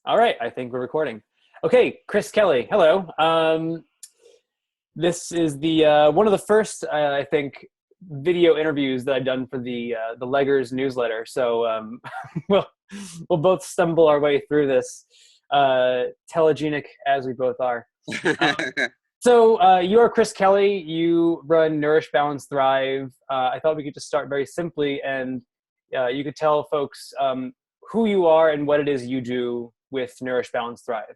All right, I think we're recording. Okay, Chris Kelly, hello. This is the one of the first, I think, video interviews that I've done for the Leggers newsletter. So we'll we'll both stumble our way through this, telegenic as we both are. So you are Chris Kelly. You run Nourish, Balance, Thrive. I thought we could just start very simply, and you could tell folks who you are and what it is you do with Nourish, Balance, Thrive.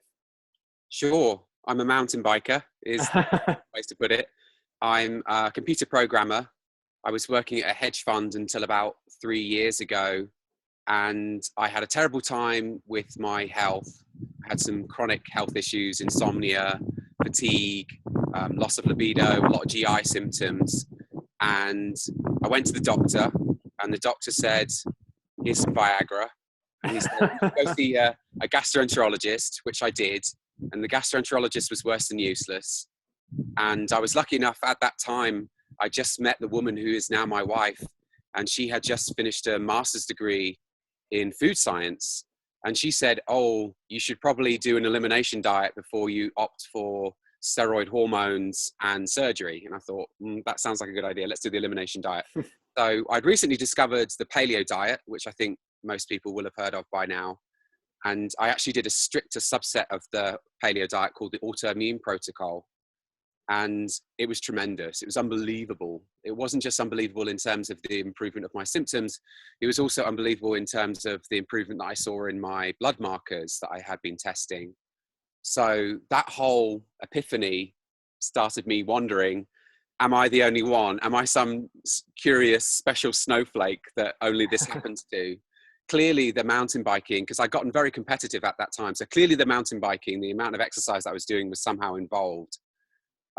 Sure. I'm a mountain biker, is the place to put it. I'm a computer programmer. I was working at a hedge fund until about 3 years ago, and I had a terrible time with my health. I had some chronic health issues, insomnia, fatigue, loss of libido, a lot of GI symptoms. And I went to the doctor, and the doctor said, here's some Viagra. And he said, go see a gastroenterologist, which I did. And the gastroenterologist was worse than useless. And I was lucky enough at that time, I just met the woman who is now my wife. And she had just finished a master's degree in food science. And she said, oh, you should probably do an elimination diet before you opt for steroid hormones and surgery. And I thought, that sounds like a good idea. Let's do the elimination diet. So I'd recently discovered the paleo diet, which I think most people will have heard of by now. And I actually did a stricter subset of the paleo diet called the autoimmune protocol. And it was tremendous. It was unbelievable. It wasn't just unbelievable in terms of the improvement of my symptoms. It was also unbelievable in terms of the improvement that I saw in my blood markers that I had been testing. So that whole epiphany started me wondering, am I the only one? Am I some curious special snowflake that only this happens to? Clearly the mountain biking, because I'd gotten very competitive at that time. So clearly the mountain biking, the amount of exercise I was doing was somehow involved.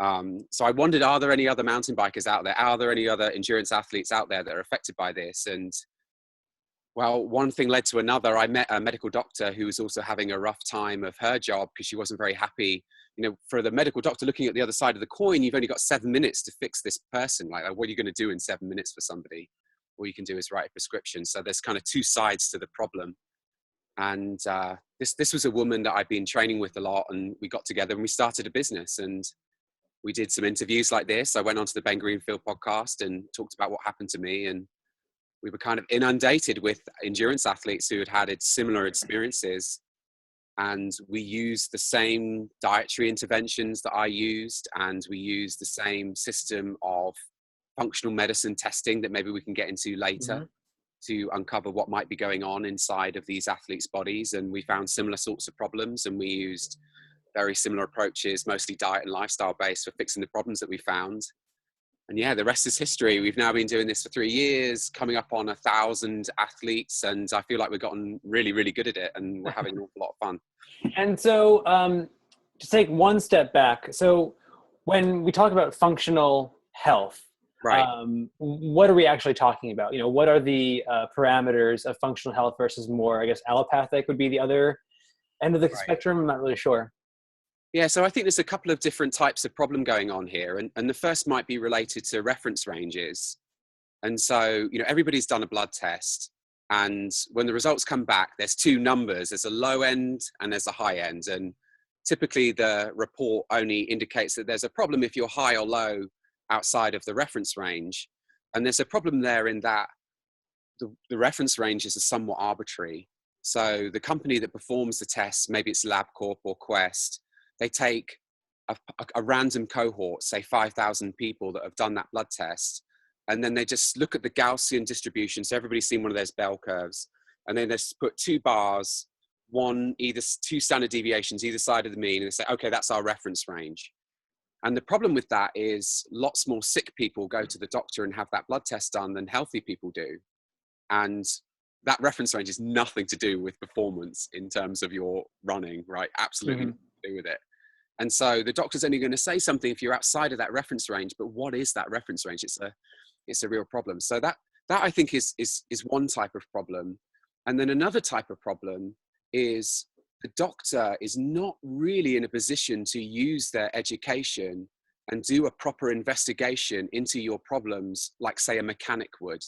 So I wondered, are there any other mountain bikers out there? Are there any other endurance athletes out there that are affected by this? And well, one thing led to another. I met a medical doctor who was also having a rough time of her job because she wasn't very happy. You know, for the medical doctor looking at the other side of the coin, you've only got 7 minutes to fix this person. Like, what are you going to do in 7 minutes for somebody? All you can do is write a prescription. So there's kind of two sides to the problem. And this was a woman that I'd been training with a lot, and we got together and we started a business, and we did some interviews like this. I went onto the Ben Greenfield podcast and talked about what happened to me, and we were kind of inundated with endurance athletes who had similar experiences. And we used the same dietary interventions that I used, and we used the same system of functional medicine testing that maybe we can get into later to uncover what might be going on inside of these athletes' bodies. And we found similar sorts of problems, and we used very similar approaches, mostly diet and lifestyle based, for fixing the problems that we found. And yeah, the rest is history. We've now been doing this for 3 years, coming up on 1,000 athletes, and I feel like we've gotten really, really good at it, and we're having an awful lot of fun. And so to take one step back, so when we talk about functional health, Right. What are we actually talking about? You know, what are the parameters of functional health versus more, I guess, allopathic would be the other end of the spectrum? I'm not really sure. Yeah, so I think there's a couple of different types of problem going on here. And the first might be related to reference ranges. And so, you know, everybody's done a blood test. And when the results come back, there's two numbers. There's a low end and there's a high end. And typically the report only indicates that there's a problem if you're high or low outside of the reference range. And there's a problem there in that the reference ranges are somewhat arbitrary. So the company that performs the tests, maybe it's LabCorp or Quest, they take a random cohort, say 5,000 people that have done that blood test, and then they just look at the Gaussian distribution. So everybody's seen one of those bell curves, and then they just put two bars, two standard deviations either side of the mean, and they say, okay, that's our reference range. And the problem with that is lots more sick people go to the doctor and have that blood test done than healthy people do. And that reference range is nothing to do with performance in terms of your running, right? Absolutely nothing to do with it. And so the doctor's only going to say something if you're outside of that reference range, but what is that reference range? It's a real problem. So that I think is one type of problem. And then another type of problem is the doctor is not really in a position to use their education and do a proper investigation into your problems, like say a mechanic would,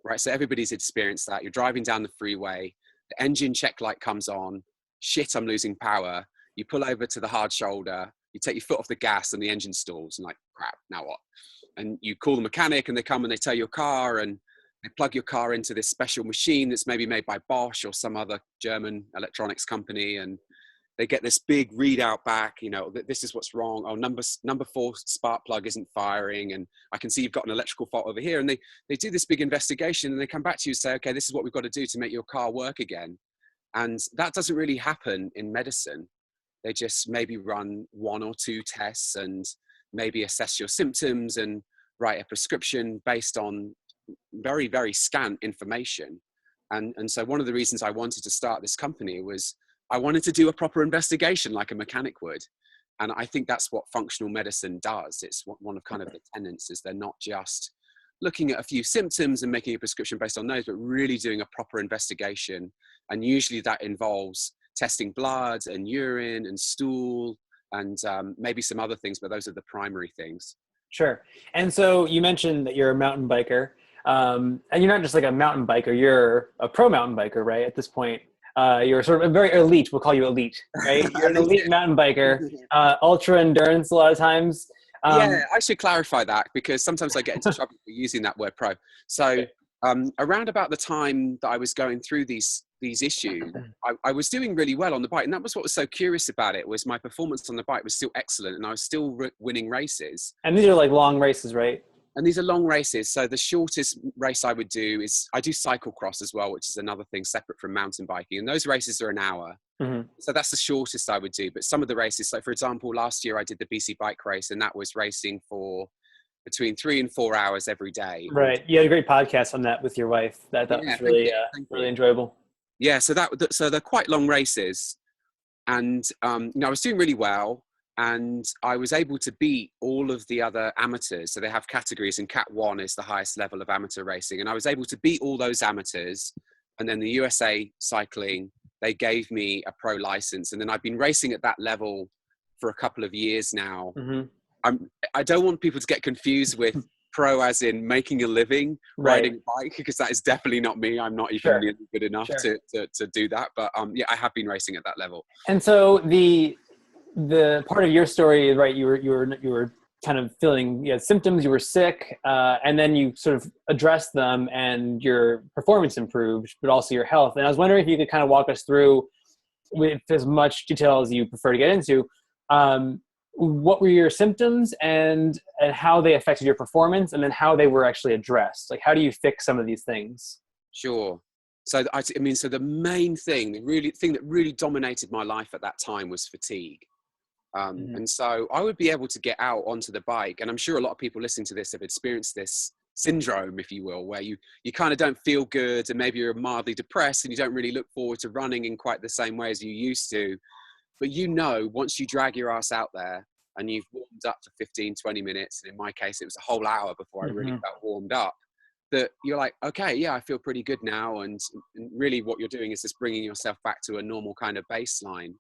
right? So everybody's experienced that. You're driving down the freeway, the engine check light comes on, shit, I'm losing power. You pull over to the hard shoulder, you take your foot off the gas and the engine stalls and like, crap, now what? And you call the mechanic and they come and they tow your car and they plug your car into this special machine that's maybe made by Bosch or some other German electronics company. And they get this big readout back, you know, that this is what's wrong. Oh, number 4 spark plug isn't firing. And I can see you've got an electrical fault over here. And they do this big investigation and they come back to you and say, okay, this is what we've got to do to make your car work again. And that doesn't really happen in medicine. They just maybe run 1 or 2 tests and maybe assess your symptoms and write a prescription based on very, very scant information. And so one of the reasons I wanted to start this company was I wanted to do a proper investigation like a mechanic would. And I think that's what functional medicine does. It's one of kind of the tenets is they're not just looking at a few symptoms and making a prescription based on those, but really doing a proper investigation. And usually that involves testing blood and urine and stool and maybe some other things, but those are the primary things. Sure. And so you mentioned that you're a mountain biker, and you're not just like a mountain biker, you're a pro mountain biker, right? At this point, you're sort of a very elite, we'll call you elite, right? You're an elite mountain biker, ultra endurance a lot of times. Yeah, I should clarify that because sometimes I get into trouble for using that word pro. So around about the time that I was going through these issues, I was doing really well on the bike. And that was what was so curious about it, was my performance on the bike was still excellent and I was still winning races. And these are like long races, right? And these are long races. So the shortest race I would do is, I do cyclocross as well, which is another thing separate from mountain biking. And those races are an hour. Mm-hmm. So that's the shortest I would do. But some of the races, so for example, last year I did the BC bike race and that was racing for between 3 and 4 hours every day. Right. You had a great podcast on that with your wife. That was really, really enjoyable. Yeah. So they're quite long races. And, you know, I was doing really well. And I was able to beat all of the other amateurs. So they have categories and Cat 1 is the highest level of amateur racing. And I was able to beat all those amateurs. And then the USA Cycling, they gave me a pro license. And then I've been racing at that level for a couple of years now. Mm-hmm. I don't want people to get confused with pro as in making a living riding a bike, because that is definitely not me. I'm not even nearly good enough to do that. But yeah, I have been racing at that level. And so the part of your story, right? You were kind of feeling, you had symptoms, you were sick, and then you sort of addressed them and your performance improved, but also your health. And I was wondering if you could kind of walk us through, with as much detail as you prefer to get into, what were your symptoms and how they affected your performance, and then how they were actually addressed. Like, how do you fix some of these things? Sure. So I mean, so the main thing, the thing that really dominated my life at that time was fatigue. And so I would be able to get out onto the bike, and I'm sure a lot of people listening to this have experienced this syndrome, if you will, where you kind of don't feel good, and maybe you're mildly depressed and you don't really look forward to running in quite the same way as you used to. But you know, once you drag your ass out there and you've warmed up for 15, 20 minutes, and in my case, it was a whole hour before I really felt warmed up, that you're like, okay, yeah, I feel pretty good now. And really what you're doing is just bringing yourself back to a normal kind of baseline.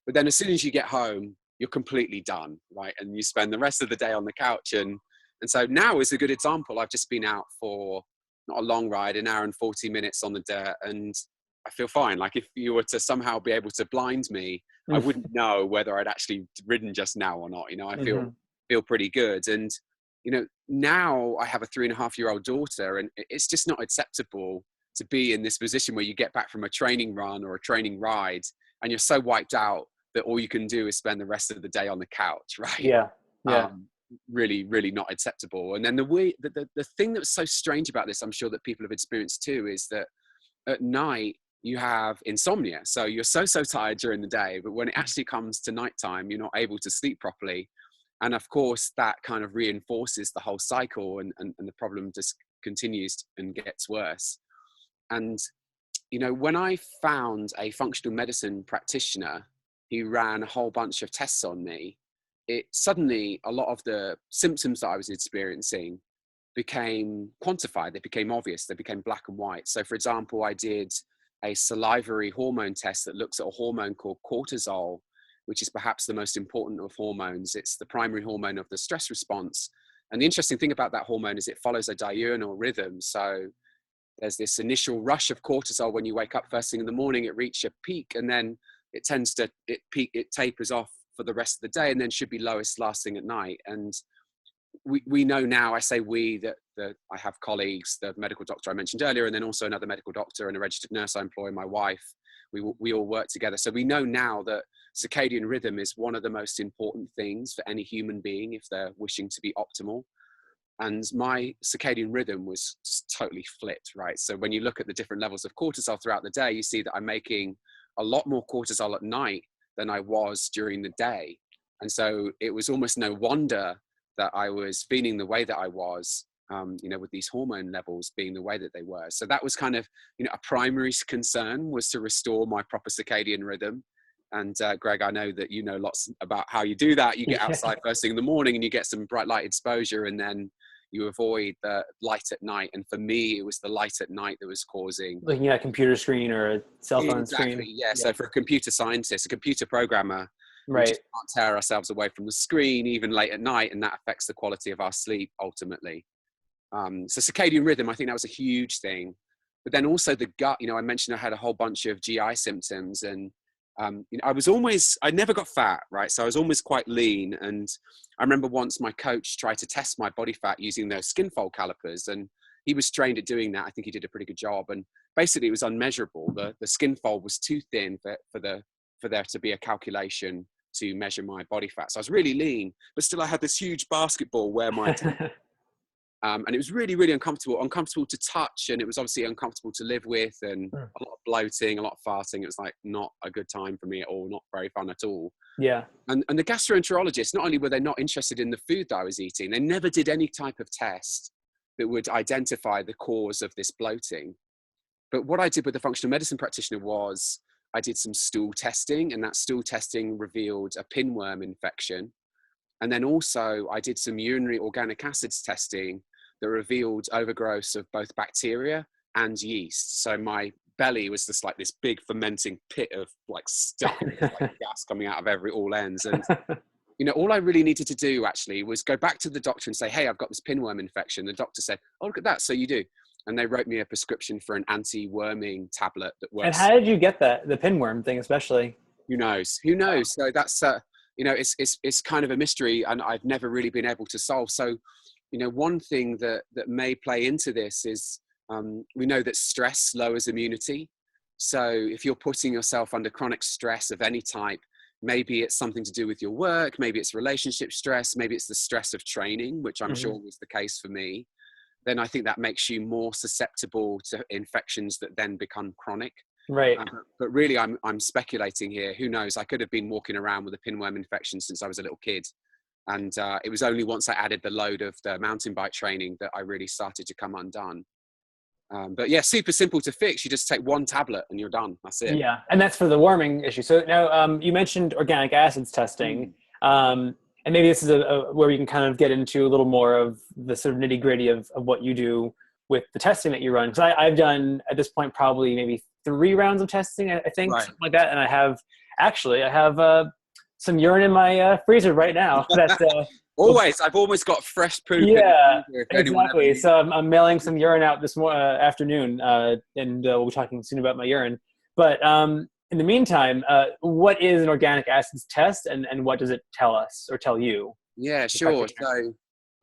But then as soon as you get home, you're completely done, right? And you spend the rest of the day on the couch. And so now is a good example. I've just been out for not a long ride, an hour and 40 minutes on the dirt, and I feel fine. Like if you were to somehow be able to blind me, I wouldn't know whether I'd actually ridden just now or not. You know, I feel pretty good. And, you know, now I have a 3.5-year-old daughter, and it's just not acceptable to be in this position where you get back from a training run or a training ride and you're so wiped out that all you can do is spend the rest of the day on the couch, right? Yeah. Really, really not acceptable. And then the thing that's so strange about this, I'm sure that people have experienced too, is that at night you have insomnia. So you're so tired during the day, but when it actually comes to nighttime, you're not able to sleep properly. And of course, that kind of reinforces the whole cycle, and the problem just continues and gets worse. And, you know, when I found a functional medicine practitioner who ran a whole bunch of tests on me, it suddenly, a lot of the symptoms that I was experiencing became quantified. They became obvious. They became black and white. So for example, I did a salivary hormone test that looks at a hormone called cortisol, which is perhaps the most important of hormones. It's the primary hormone of the stress response. And the interesting thing about that hormone is it follows a diurnal rhythm. So there's this initial rush of cortisol when you wake up first thing in the morning, it reaches a peak, and then it tends to, it tapers off for the rest of the day and then should be lowest last thing at night. And we know now, I say we, that I have colleagues, the medical doctor I mentioned earlier, and then also another medical doctor and a registered nurse I employ, my wife, we all work together. So we know now that circadian rhythm is one of the most important things for any human being if they're wishing to be optimal. And my circadian rhythm was just totally flipped, right? So when you look at the different levels of cortisol throughout the day, you see that I'm making a lot more cortisol at night than I was during the day. And so it was almost no wonder that I was feeling the way that I was, with these hormone levels being the way that they were. So that was kind of, a primary concern, was to restore my proper circadian rhythm. And Greg, I know that you know lots about how you do that. You get outside first thing in the morning and you get some bright light exposure, and then you avoid the light at night. And for me, it was the light at night that was causing... Looking at a computer screen or a cell phone Exactly, screen. yeah. So for a computer scientist, a computer programmer, we just can't tear ourselves away from the screen even late at night, and that affects the quality of our sleep ultimately. So circadian rhythm, I think that was a huge thing. But then also the gut, I mentioned I had a whole bunch of GI symptoms, and I never got fat, right? So I was always quite lean. And I remember once my coach tried to test my body fat using those skin fold calipers, and he was trained at doing that. I think he did a pretty good job. And basically it was unmeasurable. The skin fold was too thin for there to be a calculation to measure my body fat. So I was really lean, but still I had this huge basketball where my and it was really, really uncomfortable to touch. And it was obviously uncomfortable to live with, and a lot of bloating, a lot of farting. It was like not a good time for me at all, not very fun at all. Yeah. And the gastroenterologists, not only were they not interested in the food that I was eating, they never did any type of test that would identify the cause of this bloating. But what I did with the functional medicine practitioner was I did some stool testing, and that stool testing revealed a pinworm infection. And then also I did some urinary organic acids testing that revealed overgrowth of both bacteria and yeast. So my belly was just like this big fermenting pit of like stuff, like gas coming out of all ends. And all I really needed to do actually was go back to the doctor and say, hey, I've got this pinworm infection. The doctor said, oh, look at that. So you do. And they wrote me a prescription for an anti-worming tablet that works. And how did you get that, the pinworm thing especially? Who knows? So that's, it's kind of a mystery, and I've never really been able to solve. So, one thing that may play into this is we know that stress lowers immunity. So if you're putting yourself under chronic stress of any type, maybe it's something to do with your work, maybe it's relationship stress, maybe it's the stress of training, which I'm sure was the case for me, then I think that makes you more susceptible to infections that then become chronic. Right. But really, I'm speculating here. Who knows? I could have been walking around with a pinworm infection since I was a little kid. And it was only once I added the load of the mountain bike training that I really started to come undone. But yeah, super simple to fix. You just take one tablet and you're done. That's it. Yeah. And that's for the warming issue. So now you mentioned organic acids testing. And maybe this is where we can kind of get into a little more of the sort of nitty gritty of what you do with the testing that you run. Because I've done at this point probably maybe 3 rounds of testing, I think, something like that. And I have some urine in my freezer right now. That's I've always got fresh poop. Yeah, exactly. So I'm mailing some urine out this afternoon, and we'll be talking soon about my urine. But in the meantime, what is an organic acids test, and what does it tell us or tell you? Yeah, sure. So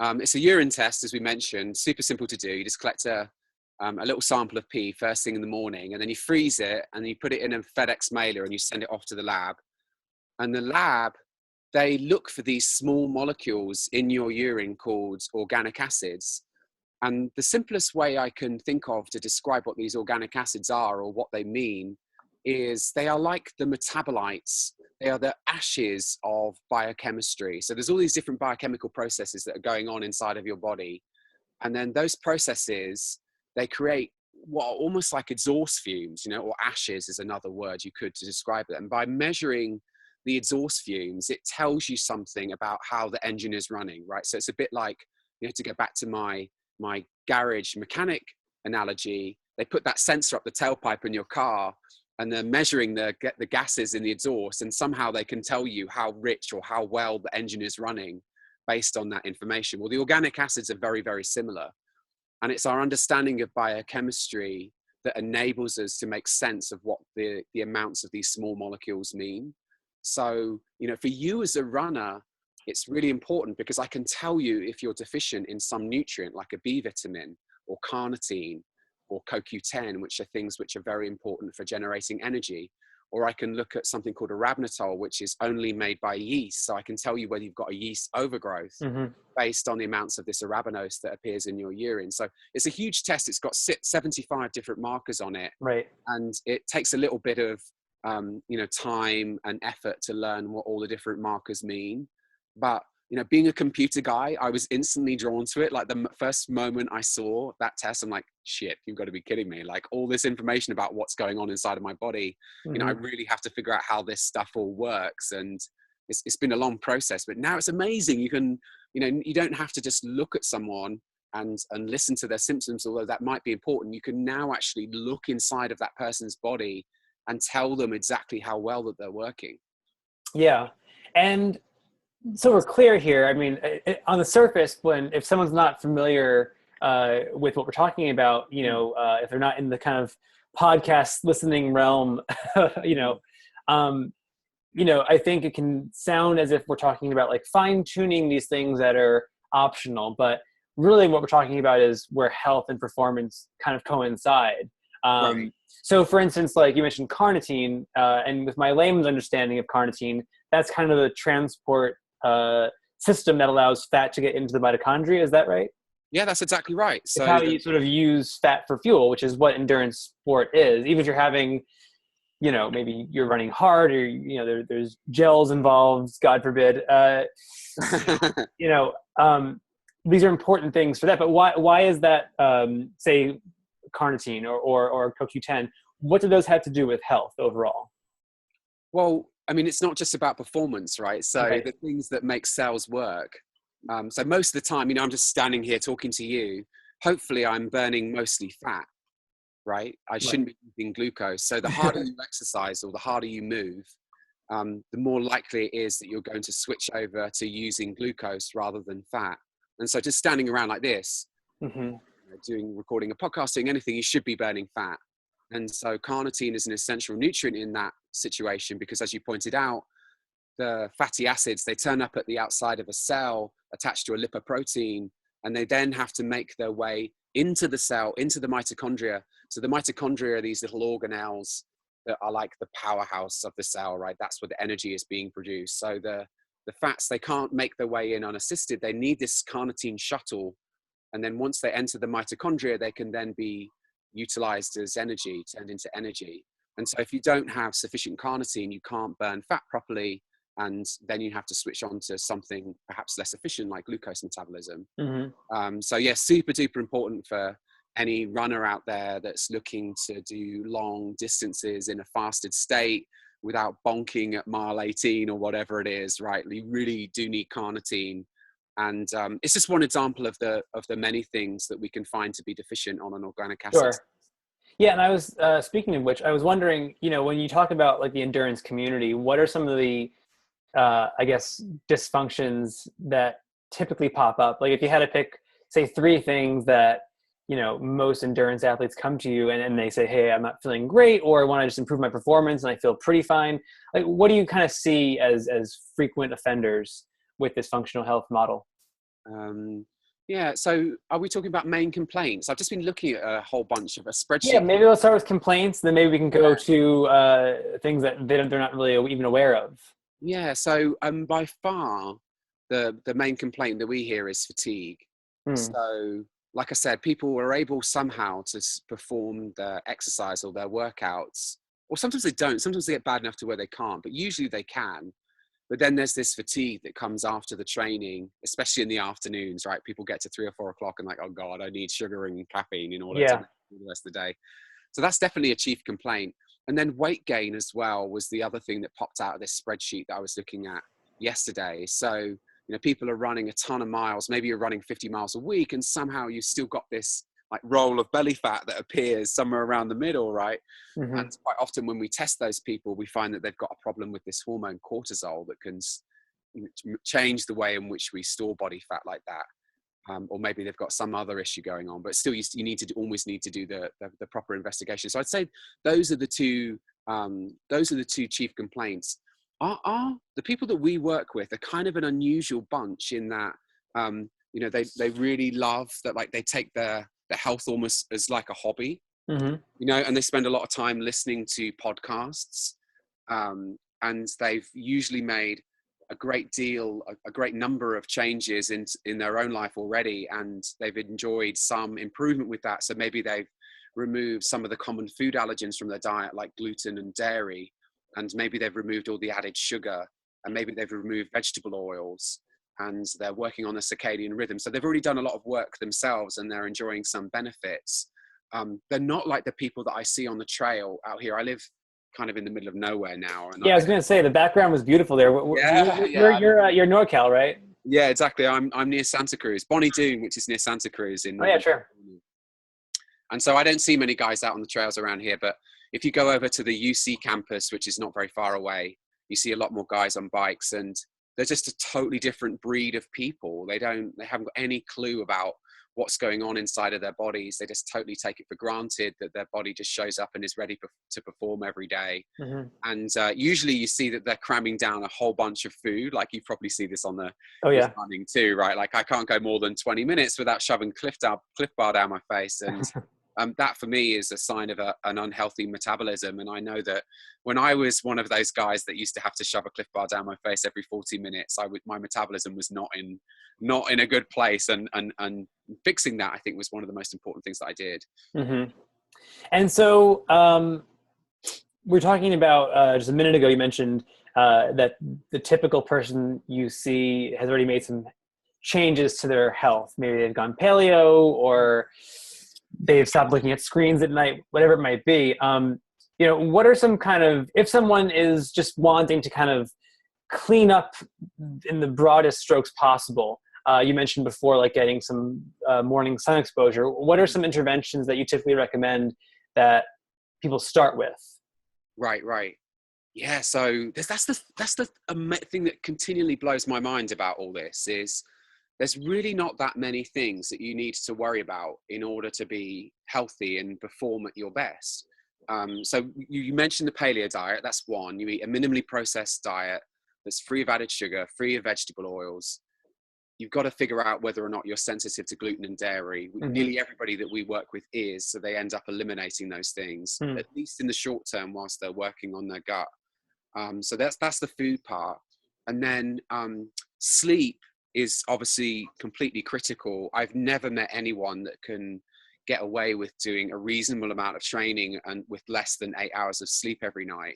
it's a urine test, as we mentioned. Super simple to do. You just collect a little sample of pee first thing in the morning, and then you freeze it, and you put it in a FedEx mailer, and you send it off to the lab. And the lab, they look for these small molecules in your urine called organic acids. And the simplest way I can think of to describe what these organic acids are or what they mean is they are like the metabolites. They are the ashes of biochemistry. So there's all these different biochemical processes that are going on inside of your body. And then those processes, they create what are almost like exhaust fumes, or ashes is another word you could to describe it. And by measuring the exhaust fumes, it tells you something about how the engine is running, right? So it's a bit like, to go back to my garage mechanic analogy, they put that sensor up the tailpipe in your car, and they're measuring the gases in the exhaust, and somehow they can tell you how rich or how well the engine is running based on that information. Well, the organic acids are very, very similar. And it's our understanding of biochemistry that enables us to make sense of what the amounts of these small molecules mean. So, for you as a runner, it's really important because I can tell you if you're deficient in some nutrient like a B vitamin or carnitine or CoQ10, which are things which are very important for generating energy. Or I can look at something called arabinitol, which is only made by yeast. So I can tell you whether you've got a yeast overgrowth based on the amounts of this arabinose that appears in your urine. So it's a huge test. It's got 75 different markers on it. Right. And it takes a little bit of, time and effort to learn what all the different markers mean. But, being a computer guy, I was instantly drawn to it. Like the first moment I saw that test, I'm like, shit, you've got to be kidding me. Like all this information about what's going on inside of my body, I really have to figure out how this stuff all works. And it's been a long process, but now it's amazing. You can, you don't have to just look at someone and listen to their symptoms, although that might be important. You can now actually look inside of that person's body and tell them exactly how well that they're working. Yeah. And so we're clear here. I mean, on the surface, if someone's not familiar with what we're talking about, if they're not in the kind of podcast listening realm, I think it can sound as if we're talking about like fine tuning these things that are optional, but really what we're talking about is where health and performance kind of coincide. Right. So for instance, like you mentioned carnitine, and with my layman's understanding of carnitine, that's kind of the transport system that allows fat to get into the mitochondria. Is that right? Yeah, that's exactly right. So it's how you sort of use fat for fuel, which is what endurance sport is. Even if you're having, maybe you're running hard or, there's gels involved, God forbid, these are important things for that. But why is that, say, carnitine or CoQ10, what do those have to do with health overall? Well, I mean, it's not just about performance, right? So right. The things that make cells work. So most of the time, I'm just standing here talking to you. Hopefully I'm burning mostly fat, right? I shouldn't be using glucose. So the harder you exercise or the harder you move, the more likely it is that you're going to switch over to using glucose rather than fat. And so just standing around like this, recording a podcast, doing anything, you should be burning fat. And so carnitine is an essential nutrient in that situation because, as you pointed out, the fatty acids, they turn up at the outside of a cell attached to a lipoprotein, and they then have to make their way into the cell, into the mitochondria. So the mitochondria are these little organelles that are like the powerhouse of the cell, right? That's where the energy is being produced. So the fats, they can't make their way in unassisted. They need this carnitine shuttle. And then once they enter the mitochondria, they can then be utilized as energy, turned into energy. And so if you don't have sufficient carnitine, you can't burn fat properly. And then you have to switch on to something perhaps less efficient like glucose metabolism. So yeah, super duper important for any runner out there that's looking to do long distances in a fasted state without bonking at mile 18 or whatever it is, right? You really do need carnitine. And it's just one example of the many things that we can find to be deficient on an organic acid. Sure. Yeah, and I was speaking of which, I was wondering, when you talk about like the endurance community, what are some of the I guess dysfunctions that typically pop up? Like if you had to pick, say, 3 things that most endurance athletes come to you and they say, hey, I'm not feeling great, or I want to just improve my performance and I feel pretty fine. Like what do you kind of see as frequent offenders with this functional health model? Yeah, so are we talking about main complaints? I've just been looking at a whole bunch of a spreadsheet. Yeah, maybe let's start with complaints, then maybe we can go to things that they're not really even aware of. Yeah, so by far the main complaint that we hear is fatigue. So like I said, people are able somehow to perform their exercise or their workouts, or sometimes they don't. Sometimes they get bad enough to where they can't, but usually they can. But then there's this fatigue that comes after the training, especially in the afternoons, right? People get to 3 or 4 o'clock and like, oh God, I need sugar and caffeine in order to make the rest of the day. So that's definitely a chief complaint. And then weight gain as well was the other thing that popped out of this spreadsheet that I was looking at yesterday. So, people are running a ton of miles. Maybe you're running 50 miles a week and somehow you've still got this like roll of belly fat that appears somewhere around the middle, right? And quite often when we test those people, we find that they've got a problem with this hormone cortisol that can change the way in which we store body fat like that. or maybe they've got some other issue going on, but still you need to always need to do the proper investigation. So I'd say those are the two chief complaints. Are the people that we work with are kind of an unusual bunch in that, you know, they really love that, like they take their health almost as like a hobby, Mm-hmm. you know, and they spend a lot of time listening to podcasts, and they've usually made a great number of changes in their own life already, and they've enjoyed some improvement with that. So maybe they've removed some of the common food allergens from their diet, like gluten and dairy, and maybe they've removed all the added sugar, and maybe they've removed vegetable oils, and they're working on the circadian rhythm. So they've already done a lot of work themselves, and they're enjoying some benefits. They're not like the people that I see on the trail out here. I live kind of in the middle of nowhere now. And Yeah, I was going to say the background was beautiful there. You're NorCal, right? Yeah, exactly. I'm near Santa Cruz, Bonnie Doon, which is near Santa Cruz in. Oh yeah, sure. And so I don't see many guys out on the trails around here, but if you go over to the UC campus, which is not very far away, you see a lot more guys on bikes, and they're just a totally different breed of people. They haven't got any clue about what's going on inside of their bodies. They just totally take it for granted that their body just shows up and is ready to perform every day. Mm-hmm. And usually you see that they're cramming down a whole bunch of food. Like you probably see this on the running too, right? Like I can't go more than 20 minutes without shoving Cliff Bar down my face. And that for me is a sign of an unhealthy metabolism. And I know that when I was one of those guys that used to have to shove a Cliff Bar down my face every 40 minutes, my metabolism was not in a good place. And fixing that, I think, was one of the most important things that I did. Mm-hmm. And so we're talking about just a minute ago, you mentioned that the typical person you see has already made some changes to their health. Maybe they've gone paleo, or they've stopped looking at screens at night, whatever it might be. You know, what are some kind of, if someone is just wanting to kind of clean up in the broadest strokes possible, you mentioned before, like getting some morning sun exposure. What are some interventions that you typically recommend that people start with? Right. Yeah. So that's the thing that continually blows my mind about all this is there's really not that many things that you need to worry about in order to be healthy and perform at your best. So you mentioned the paleo diet. That's one. You eat a minimally processed diet that's free of added sugar, free of vegetable oils. You've got to figure out whether or not you're sensitive to gluten and dairy. Mm-hmm. Nearly everybody that we work with is, so they end up eliminating those things, at least in the short term whilst they're working on their gut. So that's the food part. And then sleep is obviously completely critical. I've never met anyone that can get away with doing a reasonable amount of training and with less than 8 hours of sleep every night.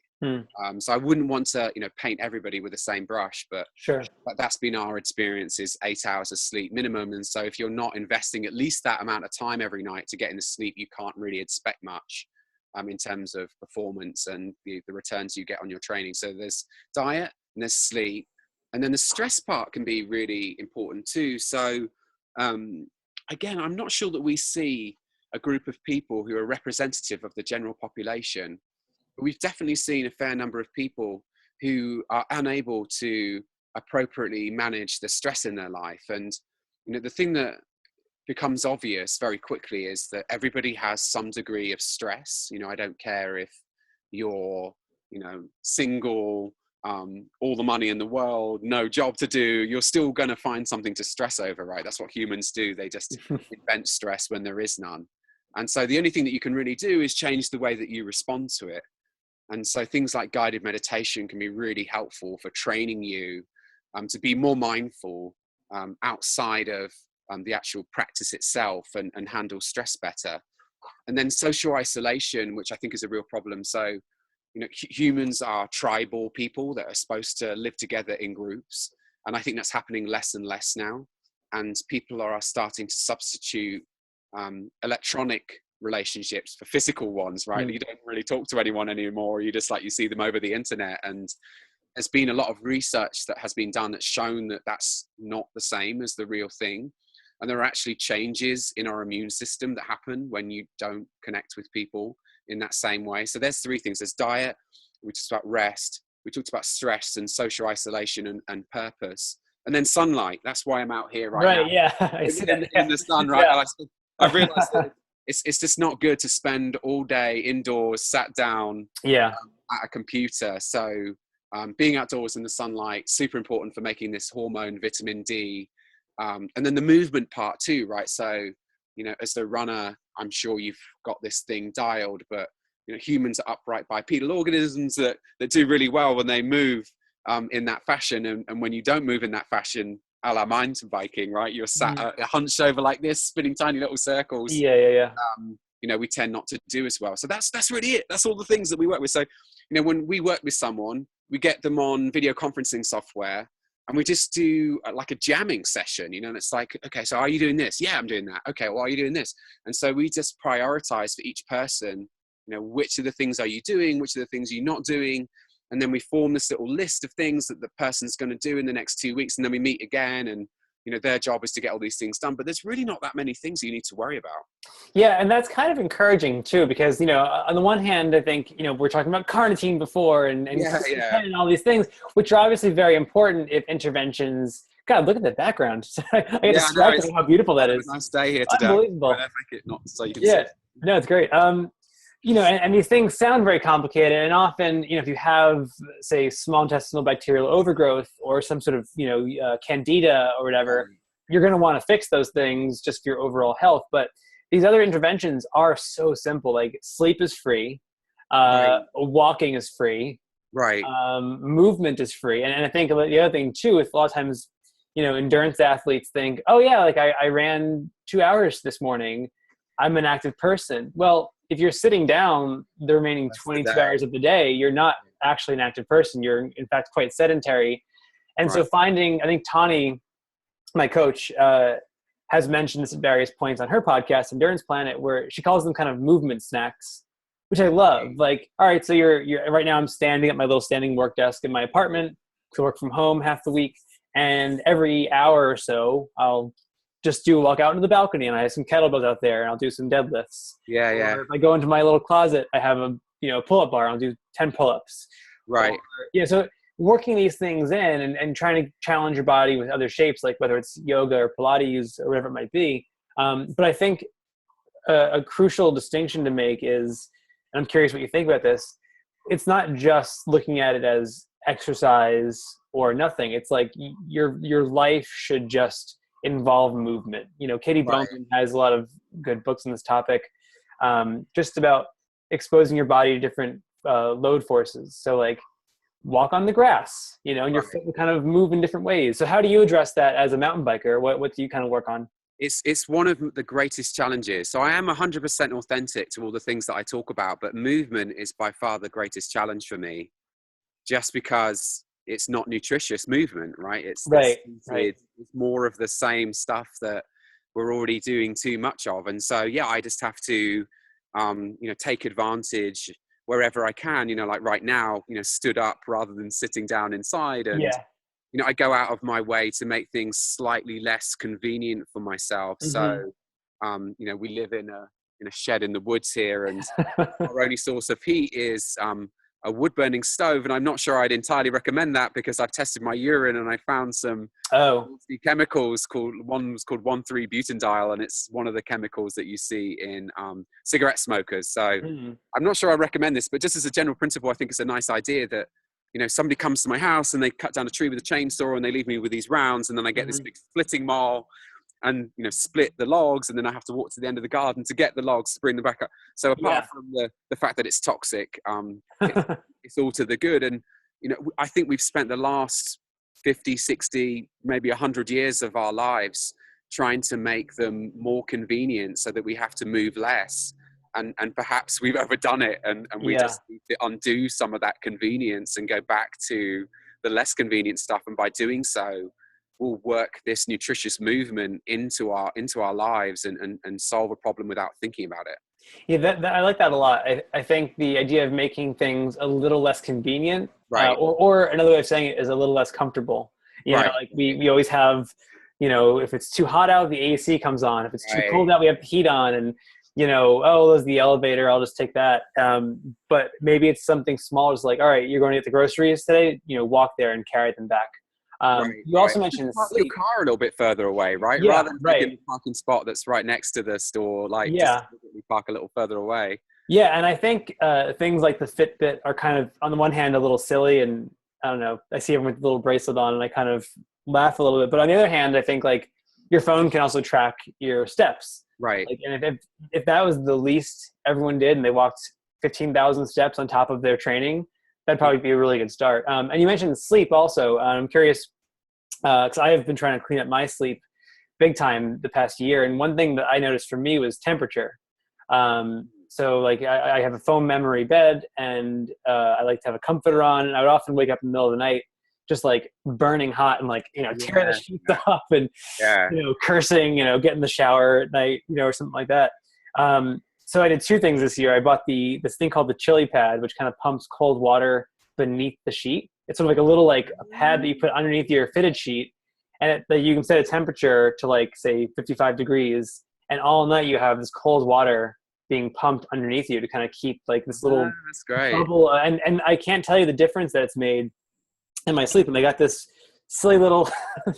So I wouldn't want to, paint everybody with the same brush, but sure, that's been our experience, is 8 hours of sleep minimum. And so if you're not investing at least that amount of time every night to get in the sleep, you can't really expect much in terms of performance and the returns you get on your training. So there's diet and there's sleep. And then the stress part can be really important too. So again, I'm not sure that we see a group of people who are representative of the general population, but we've definitely seen a fair number of people who are unable to appropriately manage the stress in their life. And the thing that becomes obvious very quickly is that everybody has some degree of stress. I don't care if you're single, all the money in the world, no job to do, you're still going to find something to stress over, right? That's what humans do. They just invent stress when there is none. And so the only thing that you can really do is change the way that you respond to it. And so things like guided meditation can be really helpful for training you to be more mindful outside of the actual practice itself, and handle stress better. And then social isolation, which I think is a real problem. So humans are tribal people that are supposed to live together in groups. And I think that's happening less and less now. And people are starting to substitute electronic relationships for physical ones, right? You don't really talk to anyone anymore. You see them over the internet. And there's been a lot of research that has been done that's shown that that's not the same as the real thing. And there are actually changes in our immune system that happen when you don't connect with people in that same way. So there's three things. There's diet, we talked about rest, we talked about stress and social isolation and purpose. And then sunlight. That's why I'm out here right now Right. Yeah. I see that. in the sun, right? Yeah. And I've realized that it's just not good to spend all day indoors, sat down Yeah. at a computer. So being outdoors in the sunlight, super important for making this hormone, vitamin D. And then the movement part too, right? So, you know, as the runner, I'm sure you've got this thing dialed, but you know, humans are upright bipedal organisms that do really well when they move in that fashion. And when you don't move in that fashion, a la mountain biking, right? You're sat hunched over like this, spinning tiny little circles. Yeah. Yeah. Yeah. You know, we tend not to do as well. So that's really it. That's all the things that we work with. So, you know, when we work with someone, we get them on video conferencing software and we just do like a jamming session, you know, and it's like, okay, so are you doing this? Yeah, I'm doing that. Okay, well, are you doing this? And so we just prioritize for each person, you know, which of the things are you doing? Which of the things are you not doing? And then we form this little list of things that the person's going to do in the next 2 weeks. And then we meet again and, you know, their job is to get all these things done, but there's really not that many things you need to worry about. Yeah, and that's kind of encouraging too, because you know, on the one hand, I think you know we're talking about carnitine before, and and all these things, which are obviously very important if interventions. God, look at the background! I get distracted by how beautiful that is. Nice day here today. Unbelievable. So you can Yeah, see. no, it's great. You know, and these things sound very complicated, and often, you know, if you have, say, small intestinal bacterial overgrowth or some sort of, you know, candida or whatever, you're going to want to fix those things just for your overall health. But these other interventions are so simple. Like sleep is free, walking is free, right? Movement is free, and I think the other thing too is a lot of times, you know, endurance athletes think, oh yeah, like I ran 2 hours this morning, I'm an active person. Well, if you're sitting down the remaining 22 hours of the day, you're not actually an active person. You're in fact quite sedentary. And so finding, I think Tani, my coach, has mentioned this at various points on her podcast, Endurance Planet, where she calls them kind of movement snacks, which I love. Like, all right, so you're right now I'm standing at my little standing work desk in my apartment. I work from home half the week. And every hour or so, I'll just walk out into the balcony and I have some kettlebells out there and I'll do some deadlifts. Yeah. Or if I go into my little closet, I have a, you know, pull-up bar. I'll do 10 pull-ups. Right. Or, yeah. So working these things in and trying to challenge your body with other shapes, like whether it's yoga or Pilates or whatever it might be. But I think a crucial distinction to make is, and I'm curious what you think about this, it's not just looking at it as exercise or nothing. It's like your life should just involve movement. You know, Katie Bowman has a lot of good books on this topic, just about exposing your body to different load forces. So like walk on the grass, you know, and your foot will kind of move in different ways. So how do you address that as a mountain biker? What do you kind of work on? It's one of the greatest challenges. So I am 100% authentic to all the things that I talk about, but movement is by far the greatest challenge for me, just because it's not nutritious movement, right? It's more of the same stuff that we're already doing too much of. And so, yeah, I just have to, you know, take advantage wherever I can, you know, like right now, you know, stood up rather than sitting down inside. And, you know, I go out of my way to make things slightly less convenient for myself. So, you know, we live in a shed in the woods here, and our only source of heat is a wood burning stove. And I'm not sure I'd entirely recommend that, because I've tested my urine and I found some chemicals one was called 1,3-butanediol, and it's one of the chemicals that you see in cigarette smokers. So I'm not sure I recommend this, but just as a general principle, I think it's a nice idea that, you know, somebody comes to my house and they cut down a tree with a chainsaw and they leave me with these rounds, and then I get this big splitting maul and, you know, split the logs, and then I have to walk to the end of the garden to get the logs to bring them back up. So apart from the fact that it's toxic, it's all to the good. And, you know, I think we've spent the last 50, 60, maybe 100 years of our lives trying to make them more convenient so that we have to move less. And perhaps we've overdone it, and we just need to undo some of that convenience and go back to the less convenient stuff. And by doing so, we'll work this nutritious movement into our lives and solve a problem without thinking about it. Yeah, I like that a lot. I think the idea of making things a little less convenient, or another way of saying it is a little less comfortable. You know, like we always have, you know, if it's too hot out, the AC comes on. If it's too cold out, we have the heat on. And, you know, oh, there's the elevator, I'll just take that. But maybe it's something small, just like, all right, you're going to get the groceries today, you know, walk there and carry them back. Right, You right. also Just mentioned park your sleep. car a little bit further away, right? Yeah, Rather than taking right. the parking spot that's right next to the store, like just Yeah. park a little further away. Yeah, and I think things like the Fitbit are kind of, on the one hand, a little silly, and I don't know. I see everyone with a little bracelet on, and I kind of laugh a little bit. But on the other hand, I think like your phone can also track your steps. Right. Like, and if that was the least everyone did, and they walked 15,000 steps on top of their training, that'd Yeah. probably be a really good start. And you mentioned sleep also. I'm curious because I have been trying to clean up my sleep big time the past year, and one thing that I noticed for me was temperature. So like I have a foam memory bed, and I like to have a comforter on, and I would often wake up in the middle of the night just like burning hot and like, tear the Yeah. sheets off and, Yeah. cursing, get in the shower at night, or something like that. So I did two things this year. I bought this thing called the chili pad, which kind of pumps cold water beneath the sheet. It's sort of like a little like a pad that you put underneath your fitted sheet, and that you can set a temperature to like say 55 degrees, and all night you have this cold water being pumped underneath you to kind of keep like this Ah, little that's great. bubble. And I can't tell you the difference that it's made in my sleep. And they got this silly little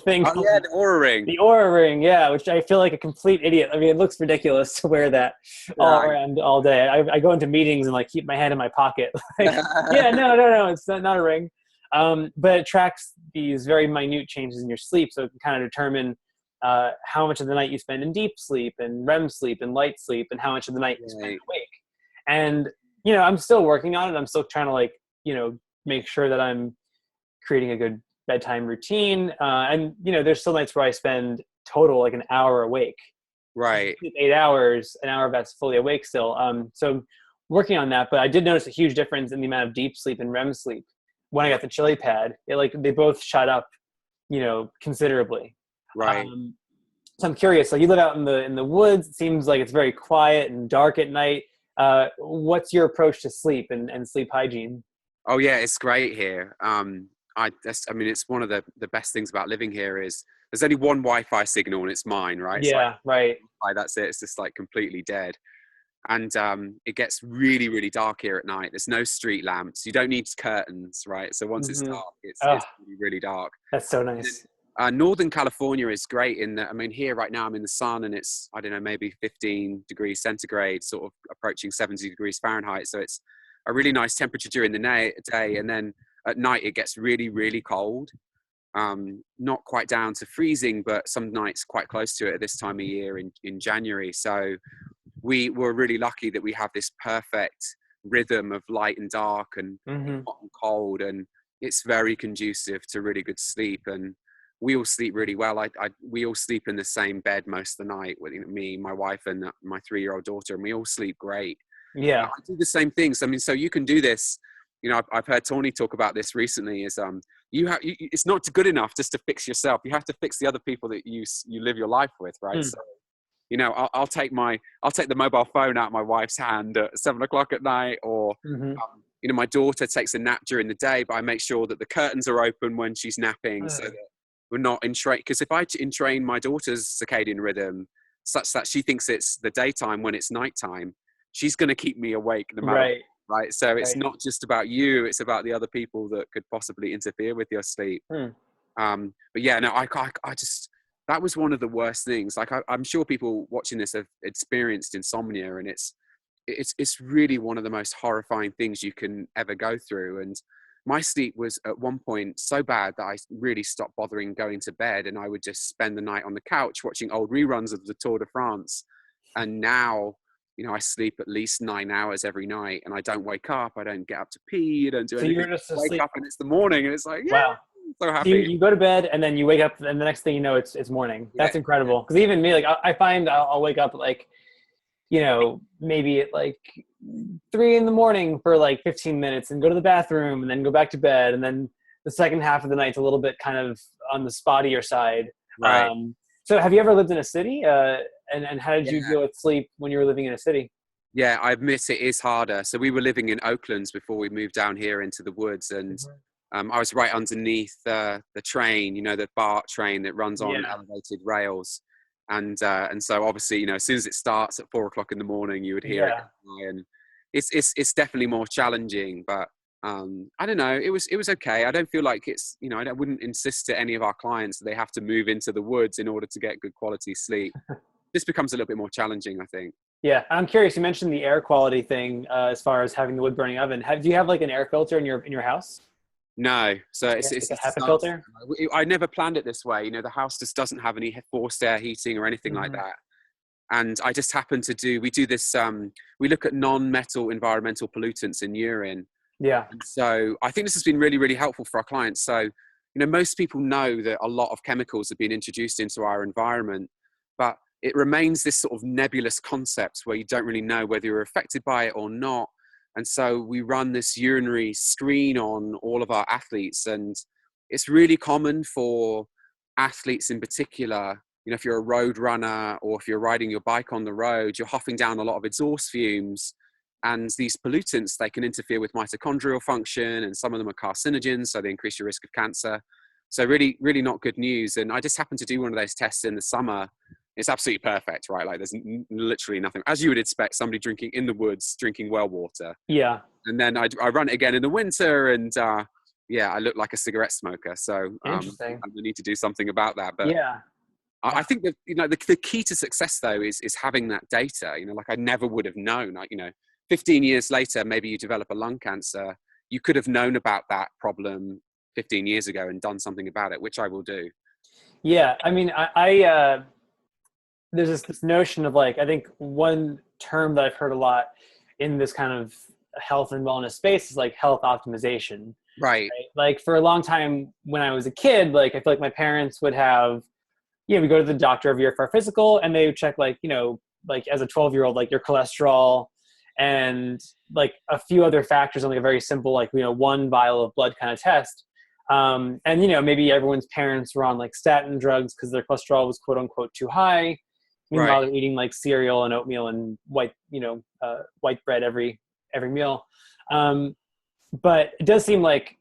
thing Oh called yeah, the Aura Ring. the Aura Ring, yeah, which I feel like a complete idiot. I mean, it looks ridiculous to wear that all Yeah. around all day. I go into meetings and like keep my hand in my pocket. Like, yeah, no, it's not a ring. But it tracks these very minute changes in your sleep, so it can kind of determine how much of the night you spend in deep sleep and REM sleep and light sleep, and how much of the night you spend Right. awake. And I'm still working on it. I'm still trying to like make sure that I'm creating a good bedtime routine. And there's still nights where I spend total like an hour awake. Right. 8 hours, an hour of that's fully awake still. So working on that, but I did notice a huge difference in the amount of deep sleep and REM sleep when I got the chili pad. They both shot up, considerably. Right. So I'm curious. So you live out in the woods. It seems like it's very quiet and dark at night. What's your approach to sleep and sleep hygiene? Oh yeah, it's great here. I mean, it's one of the best things about living here is there's only one Wi-Fi signal and it's mine, right? So Yeah, right. that's it. It's just like completely dead. And it gets really, really dark here at night. There's no street lamps. You don't need curtains, right? So once it's Mm-hmm. dark, Oh, it's really, really dark. that's so And nice. then, Northern California is great in that. I mean, here right now I'm in the sun and it's, I don't know, maybe 15 degrees centigrade, sort of approaching 70 degrees Fahrenheit. So it's a really nice temperature during the day. And then at night it gets really, really cold. Not quite down to freezing, but some nights quite close to it at this time of year in January. So we were really lucky that we have this perfect rhythm of light and dark and Mm-hmm. hot and cold, and it's very conducive to really good sleep. And we all sleep really well. We all sleep in the same bed most of the night, with me, my wife, and my 3-year-old daughter, and we all sleep great. Yeah. I do the same things. I mean, so you can do this. I've heard Tony talk about this recently. It's not good enough just to fix yourself. You have to fix the other people that you live your life with, right? Mm. So, I'll take the mobile phone out of my wife's hand at 7 o'clock at night, or Mm-hmm. my daughter takes a nap during the day, but I make sure that the curtains are open when she's napping, so that we're not entrained. Because if I entrain my daughter's circadian rhythm such that she thinks it's the daytime when it's nighttime, she's going to keep me awake no matter Right. what, right? So it's Right. not just about you; it's about the other people that could possibly interfere with your sleep. Mm. But yeah, no, I just, that was one of the worst things. Like I'm sure people watching this have experienced insomnia, and it's really one of the most horrifying things you can ever go through. And my sleep was at one point so bad that I really stopped bothering going to bed, and I would just spend the night on the couch watching old reruns of the Tour de France. And now, I sleep at least 9 hours every night, and I don't wake up. I don't get up to pee. I don't do So anything. you're just I wake asleep. up and it's the morning, and it's like, yeah, Wow. I'm so So you, happy. you go to bed and then you wake up, and the next thing you know, it's morning. Yeah. That's incredible. Because even me, like I find I'll wake up like, maybe at like 3 in the morning for like 15 minutes and go to the bathroom and then go back to bed. And then the second half of the night's a little bit kind of on the spottier side. Right. So have you ever lived in a city? And how did you Yeah. deal with sleep when you were living in a city? Yeah, I admit it is harder. So we were living in Oakland before we moved down here into the woods, and I was right underneath the train, the BART train that runs on Yeah. elevated rails, and so obviously, as soon as it starts at 4 o'clock in the morning, you would hear it, Yeah. and it's definitely more challenging. But I don't know. It was okay. I don't feel like it's, you know, I wouldn't insist to any of our clients that they have to move into the woods in order to get good quality sleep. This becomes a little bit more challenging, I think. Yeah, I'm curious. You mentioned the air quality thing as far as having the wood burning oven. Do you have like an air filter in your house? No, so Yeah, it's like a a HEPA disaster. filter. I never planned it this way. You know, the house just doesn't have any forced air heating or anything like Hmm. that. And I just happen to we do this, we look at non-metal environmental pollutants in urine. Yeah. And so I think this has been really, really helpful for our clients. So, you know, most people know that a lot of chemicals have been introduced into our environment, but it remains this sort of nebulous concept where you don't really know whether you're affected by it or not. And so we run this urinary screen on all of our athletes, and it's really common for athletes in particular. You know, if you're a road runner or if you're riding your bike on the road, you're huffing down a lot of exhaust fumes, and these pollutants, they can interfere with mitochondrial function, and some of them are carcinogens, so they increase your risk of cancer. So really, really not good news. And I just happened to do one of those tests in the summer. It's absolutely perfect, right? Like there's literally nothing, as you would expect, somebody drinking in the woods, drinking well water. Yeah. And then I run it again in the winter, and yeah, I look like a cigarette smoker. So Interesting. I need to do something about that. But Yeah. I think that, you know, the key to success though is having that data. You know, like I never would have known. Like, you know, 15 years later, maybe you develop a lung cancer. You could have known about that problem 15 years ago and done something about it, which I will do. Yeah. I mean, there's this notion of like, I think one term that I've heard a lot in this kind of health and wellness space is like health optimization. Right. Right? Like for a long time when I was a kid, like I feel like my parents would have, we go to the doctor every year for our physical, and they would check like, like as a 12-year-old, like your cholesterol and like a few other factors on like a very simple, like, one vial of blood kind of test. And, maybe everyone's parents were on like statin drugs because their cholesterol was quote unquote too high. Right. Meanwhile, they're eating like cereal and oatmeal and white bread every meal. But it does seem like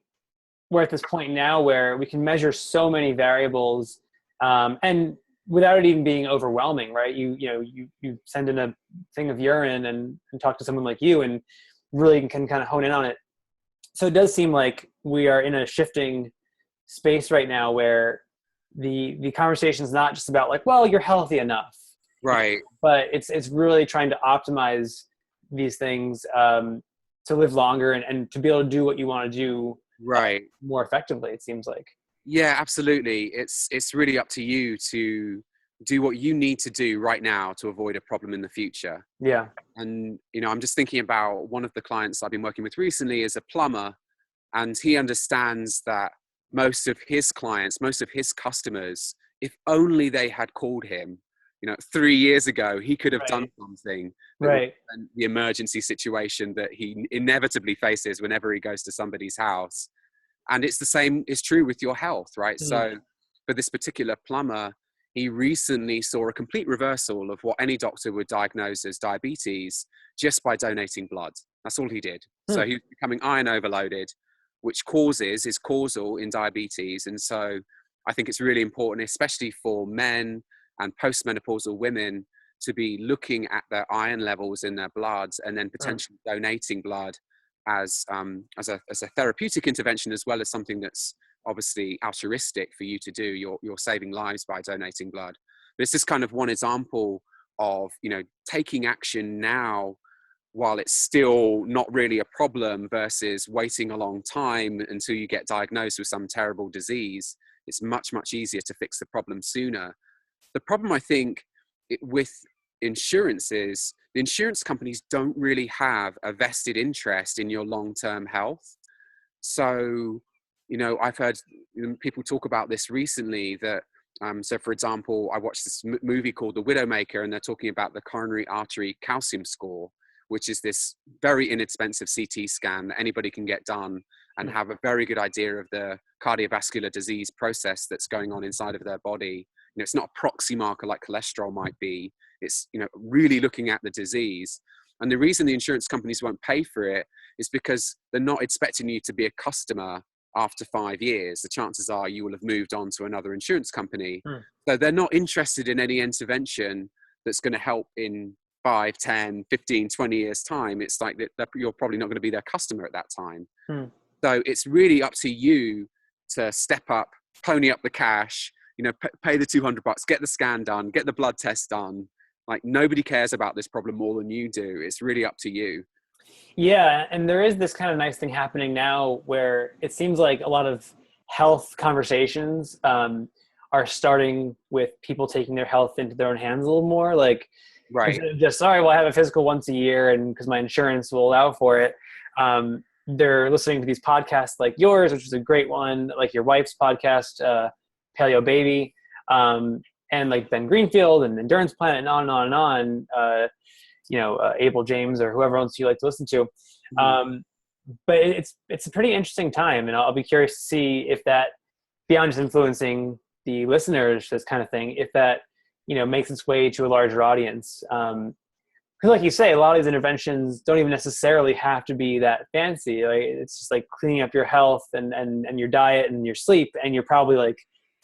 we're at this point now where we can measure so many variables, and without it even being overwhelming, right? You send in a thing of urine and talk to someone like you, and really can kind of hone in on it. So it does seem like we are in a shifting space right now where the conversation is not just about like, well, you're healthy enough, Right. but it's really trying to optimize these things, to live longer and to be able to do what you want to do Right. more effectively, it seems like. Yeah, absolutely. It's really up to you to do what you need to do right now to avoid a problem in the future. Yeah. And, you know, I'm just thinking about one of the clients I've been working with recently is a plumber, and he understands that most of his clients, most of his customers, if only they had called him, you know, 3 years ago, he could have done Right. something that would Right. prevent the emergency situation that he inevitably faces whenever he goes to somebody's house. And it's the same is true with your health, right? Mm. So for this particular plumber, he recently saw a complete reversal of what any doctor would diagnose as diabetes just by donating blood. That's all he did. So Hmm. he was becoming iron overloaded, which is causal in diabetes. And so I think it's really important, especially for men and postmenopausal women, to be looking at their iron levels in their blood and then Hmm. potentially donating blood as a therapeutic intervention, as well as something that's obviously altruistic for you to do. You're saving lives by donating blood. But it's just kind of one example of, you know, taking action now while it's still not really a problem versus waiting a long time until you get diagnosed with some terrible disease. It's much, much easier to fix the problem sooner. The problem, I think, with insurance is the insurance companies don't really have a vested interest in your long-term health. So, you know, I've heard people talk about this recently that, so for example, I watched this movie called The Widowmaker, and they're talking about the coronary artery calcium score, which is this very inexpensive CT scan that anybody can get done and have a very good idea of the cardiovascular disease process that's going on inside of their body. You know, it's not a proxy marker like cholesterol might be. It's, you know, really looking at the disease. And the reason the insurance companies won't pay for it is because they're not expecting you to be a customer after 5 years. The chances are you will have moved on to another insurance company. Hmm. So they're not interested in any intervention that's going to help in 5, 10, 15, 20 years time, it's like that you're probably not going to be their customer at that time. So it's really up to you to step up, pony up the cash, pay the $200, get the scan done, get the blood test done. Like, nobody cares about this problem more than you do. It's really up to you. Yeah, and there is this kind of nice thing happening now where it seems like a lot of health conversations are starting with people taking their health into their own hands a little more. Like, Right. instead of just, sorry, well, I have a physical once a year and because my insurance will allow for it. They're listening to these podcasts like yours, which is a great one, like your wife's podcast, Paleo Baby, and like Ben Greenfield and Endurance Planet and on and on and on. Abel James or whoever else you like to listen to. But it's a pretty interesting time, and I'll be curious to see if that, beyond just influencing the listeners, this kind of thing, if that, makes its way to a larger audience. Because like you say, a lot of these interventions don't even necessarily have to be that fancy. Like, it's just like cleaning up your health and your diet and your sleep, and you're probably like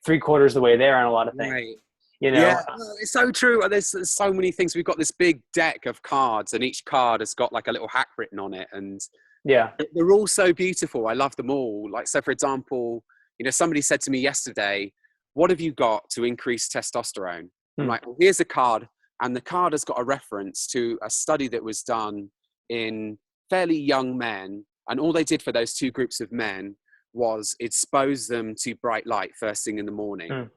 3/4 of the way there on a lot of things. Right. Yeah, it's so true. There's so many things. We've got this big deck of cards, and each card has got like a little hack written on it, and yeah, they're all so beautiful. I love them all. Like, so for example, somebody said to me yesterday, what have you got to increase testosterone? I'm like, well, here's a card, and the card has got a reference to a study that was done in fairly young men, and all they did for those two groups of men was expose them to bright light first thing in the morning.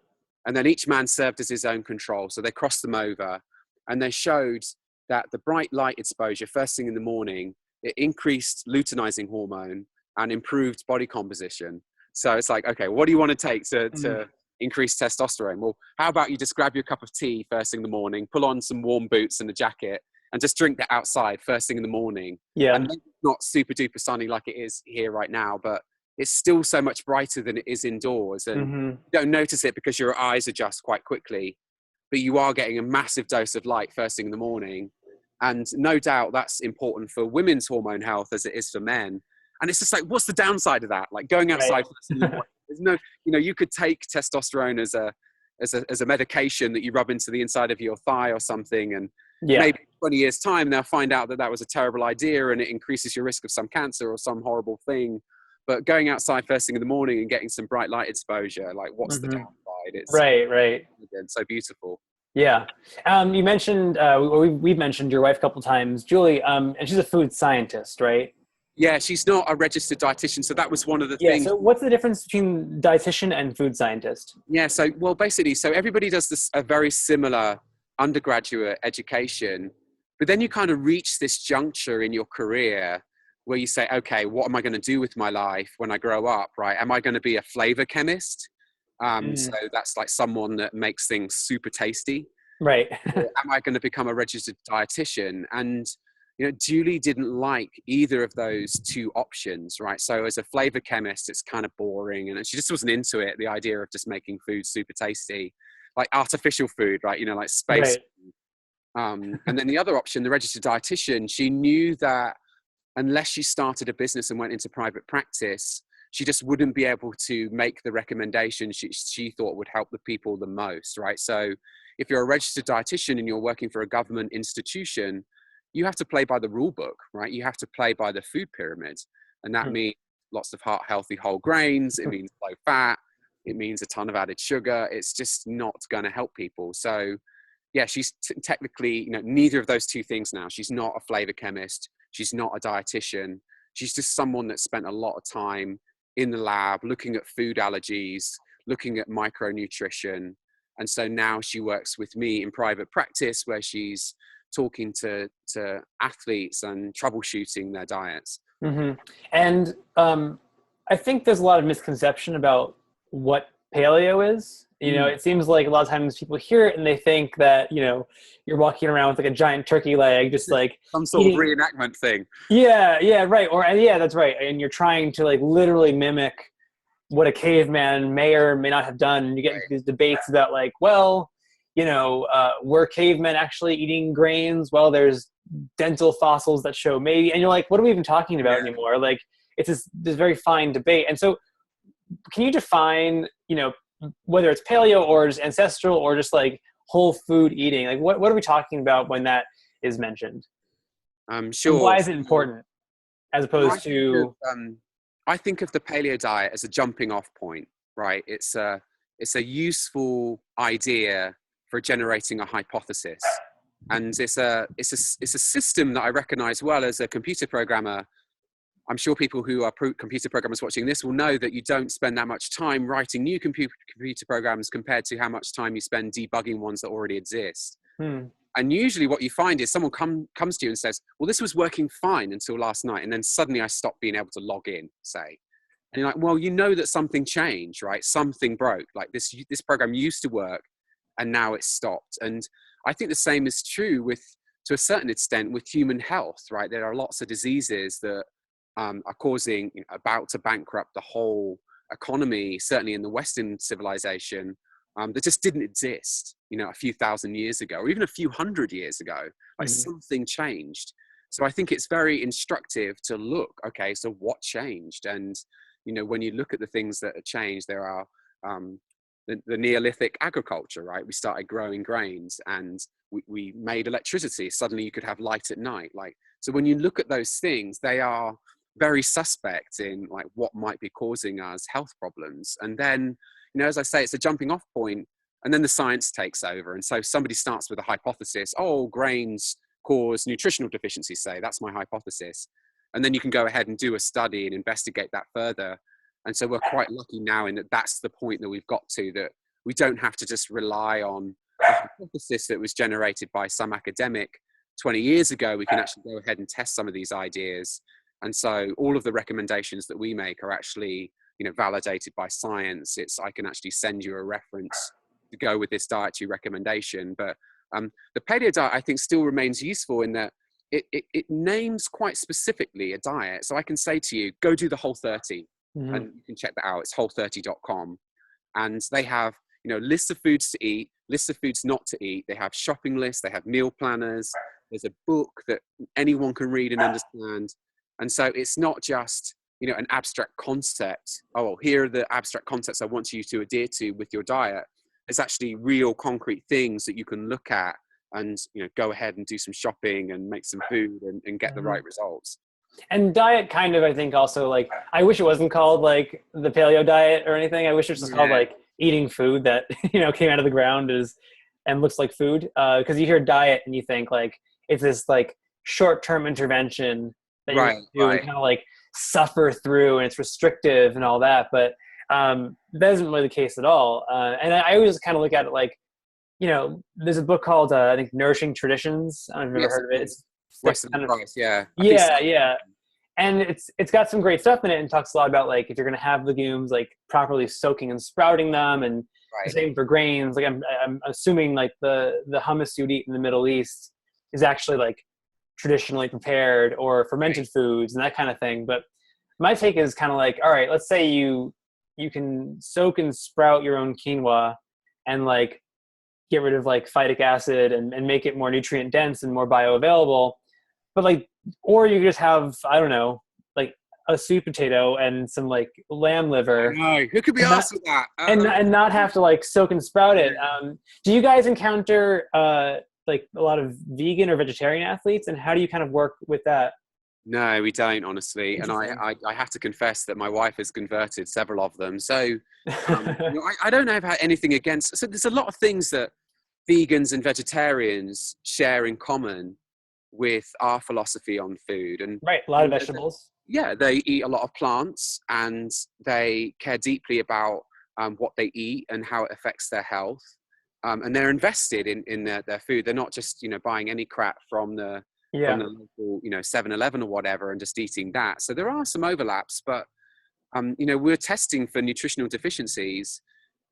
And then each man served as his own control. So they crossed them over, and they showed that the bright light exposure first thing in the morning, it increased luteinizing hormone and improved body composition. So it's like, okay, what do you want to take to increase testosterone? Well, how about you just grab your cup of tea first thing in the morning, pull on some warm boots and a jacket, and just drink that outside first thing in the morning. Yeah. And maybe not super duper sunny like it is here right now, but it's still so much brighter than it is indoors. And you don't notice it because your eyes adjust quite quickly, but you are getting a massive dose of light first thing in the morning. And no doubt that's important for women's hormone health as it is for men. And it's just like, what's the downside of that? Like, going outside first thing in the morning, there's no, you could take testosterone as a medication that you rub into the inside of your thigh or something. And maybe 20 years time, they'll find out that was a terrible idea and it increases your risk of some cancer or some horrible thing. But going outside first thing in the morning and getting some bright light exposure, like, what's the downside? It's right. So beautiful. Yeah. You mentioned, we've mentioned your wife a couple times, Julie, and she's a food scientist, right? Yeah, she's not a registered dietitian. So that was one of the things. So what's the difference between dietitian and food scientist? Yeah. So, well, basically, so everybody does a very similar undergraduate education, but then you kind of reach this juncture in your career where you say, okay, what am I going to do with my life when I grow up, right? Am I going to be a flavor chemist? So that's like someone that makes things super tasty. Right. Or am I going to become a registered dietitian? And, Julie didn't like either of those two options, right? So as a flavor chemist, it's kind of boring. And she just wasn't into it, the idea of just making food super tasty, like artificial food, right? Like space. Right. And then the other option, the registered dietitian, she knew that unless she started a business and went into private practice, she just wouldn't be able to make the recommendations she thought would help the people the most, right? So if you're a registered dietitian and you're working for a government institution, you have to play by the rule book, right? You have to play by the food pyramid. And that means lots of heart-healthy whole grains. It means low fat. It means a ton of added sugar. It's just not going to help people. So yeah, she's technically, neither of those two things now. She's not a flavor chemist. She's not a dietitian. She's just someone that spent a lot of time in the lab looking at food allergies, looking at micronutrition. And so now she works with me in private practice where she's talking to athletes and troubleshooting their diets. And I think there's a lot of misconception about what paleo is. It seems like a lot of times people hear it and they think that, you're walking around with like a giant turkey leg, just like some sort of reenactment thing. Yeah, right. That's right. And you're trying to like literally mimic what a caveman may or may not have done. And you get into these debates about like, well, were cavemen actually eating grains? Well, there's dental fossils that show maybe, and you're like, what are we even talking about anymore? Like, it's this very fine debate. And so can you define, whether it's paleo or just ancestral or just like whole food eating, like what are we talking about when that is mentioned? And Sure. why is it important as So opposed to? I think of the paleo diet as a jumping off point, right? It's a useful idea for generating a hypothesis. And it's a system that I recognize well as a computer programmer. I'm sure people who are computer programmers watching this will know that you don't spend that much time writing new computer programs compared to how much time you spend debugging ones that already exist. Hmm. And usually what you find is someone comes to you and says, well, this was working fine until last night. And then suddenly I stopped being able to log in, say. And you're like, well, you know that something changed, right? Something broke. Like this program used to work and now it's stopped. And I think the same is true to a certain extent, with human health, right? There are lots of diseases that are causing, about to bankrupt the whole economy, certainly in the Western civilization, that just didn't exist, a few thousand years ago, or even a few hundred years ago. Like something changed. So I think it's very instructive to look, okay, so what changed? And, when you look at the things that have changed, there are the Neolithic agriculture, right? We started growing grains and we made electricity. Suddenly you could have light at night. So when you look at those things, they are very suspect in like what might be causing us health problems. And then, as I say, it's a jumping off point, and then the science takes over. And so somebody starts with a hypothesis, oh, grains cause nutritional deficiencies, say, that's my hypothesis. And then you can go ahead and do a study and investigate that further. And so we're quite lucky now in that that's the point that we've got to, that we don't have to just rely on a hypothesis that was generated by some academic 20 years ago. We can actually go ahead and test some of these ideas. And so all of the recommendations that we make are actually, validated by science. I can actually send you a reference to go with this dietary recommendation. But the paleo diet, I think, still remains useful in that it names quite specifically a diet. So I can say to you, go do the Whole30, and you can check that out. It's whole30.com. And they have, lists of foods to eat, lists of foods not to eat. They have shopping lists, they have meal planners. There's a book that anyone can read and understand. And so it's not just, an abstract concept. Oh, well, here are the abstract concepts I want you to adhere to with your diet. There's actually real concrete things that you can look at and, go ahead and do some shopping and make some food and get the right results. And diet kind of, I think also, like, I wish it wasn't called like the paleo diet or anything. I wish it was just called like eating food that, came out of the ground and looks like food. Because you hear diet and you think like it's this like short-term intervention that you do and kind of like suffer through, and it's restrictive and all that. But that isn't really the case at all. And I always kind of look at it like, there's a book called I think Nourishing Traditions. I don't know if you've ever heard of it. It's Western Price, yeah. Yeah. And it's got some great stuff in it, and talks a lot about like if you're going to have legumes, like properly soaking and sprouting them, and the same for grains. Like I'm assuming like the hummus you'd eat in the Middle East is actually like traditionally prepared or fermented foods and that kind of thing. But my take is kind of like, all right, let's say you can soak and sprout your own quinoa and like get rid of like phytic acid and make it more nutrient dense and more bioavailable. But like, or you just have, I don't know, like a sweet potato and some like lamb liver. No, who could be asked with that? And not have to like soak and sprout it. Do you guys encounter like a lot of vegan or vegetarian athletes, and how do you kind of work with that? No, we don't, honestly. And I have to confess that my wife has converted several of them. So I don't have anything against. So there's a lot of things that vegans and vegetarians share in common with our philosophy on food. And a lot of vegetables. Yeah, they eat a lot of plants, and they care deeply about what they eat and how it affects their health. And they're invested in their food. They're not just buying any crap from the local 7-Eleven or whatever and just eating that. So there are some overlaps, but we're testing for nutritional deficiencies,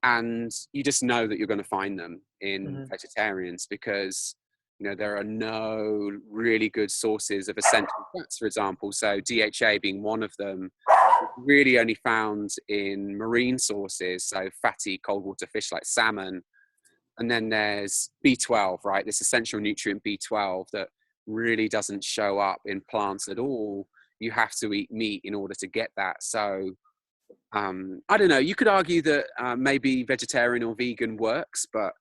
and you just know that you're going to find them in vegetarians, because there are no really good sources of essential fats, for example. So DHA being one of them, really only found in marine sources, so fatty cold water fish like salmon. And then there's B12, right? This essential nutrient B12 that really doesn't show up in plants at all. You have to eat meat in order to get that. So I don't know. You could argue that maybe vegetarian or vegan works, but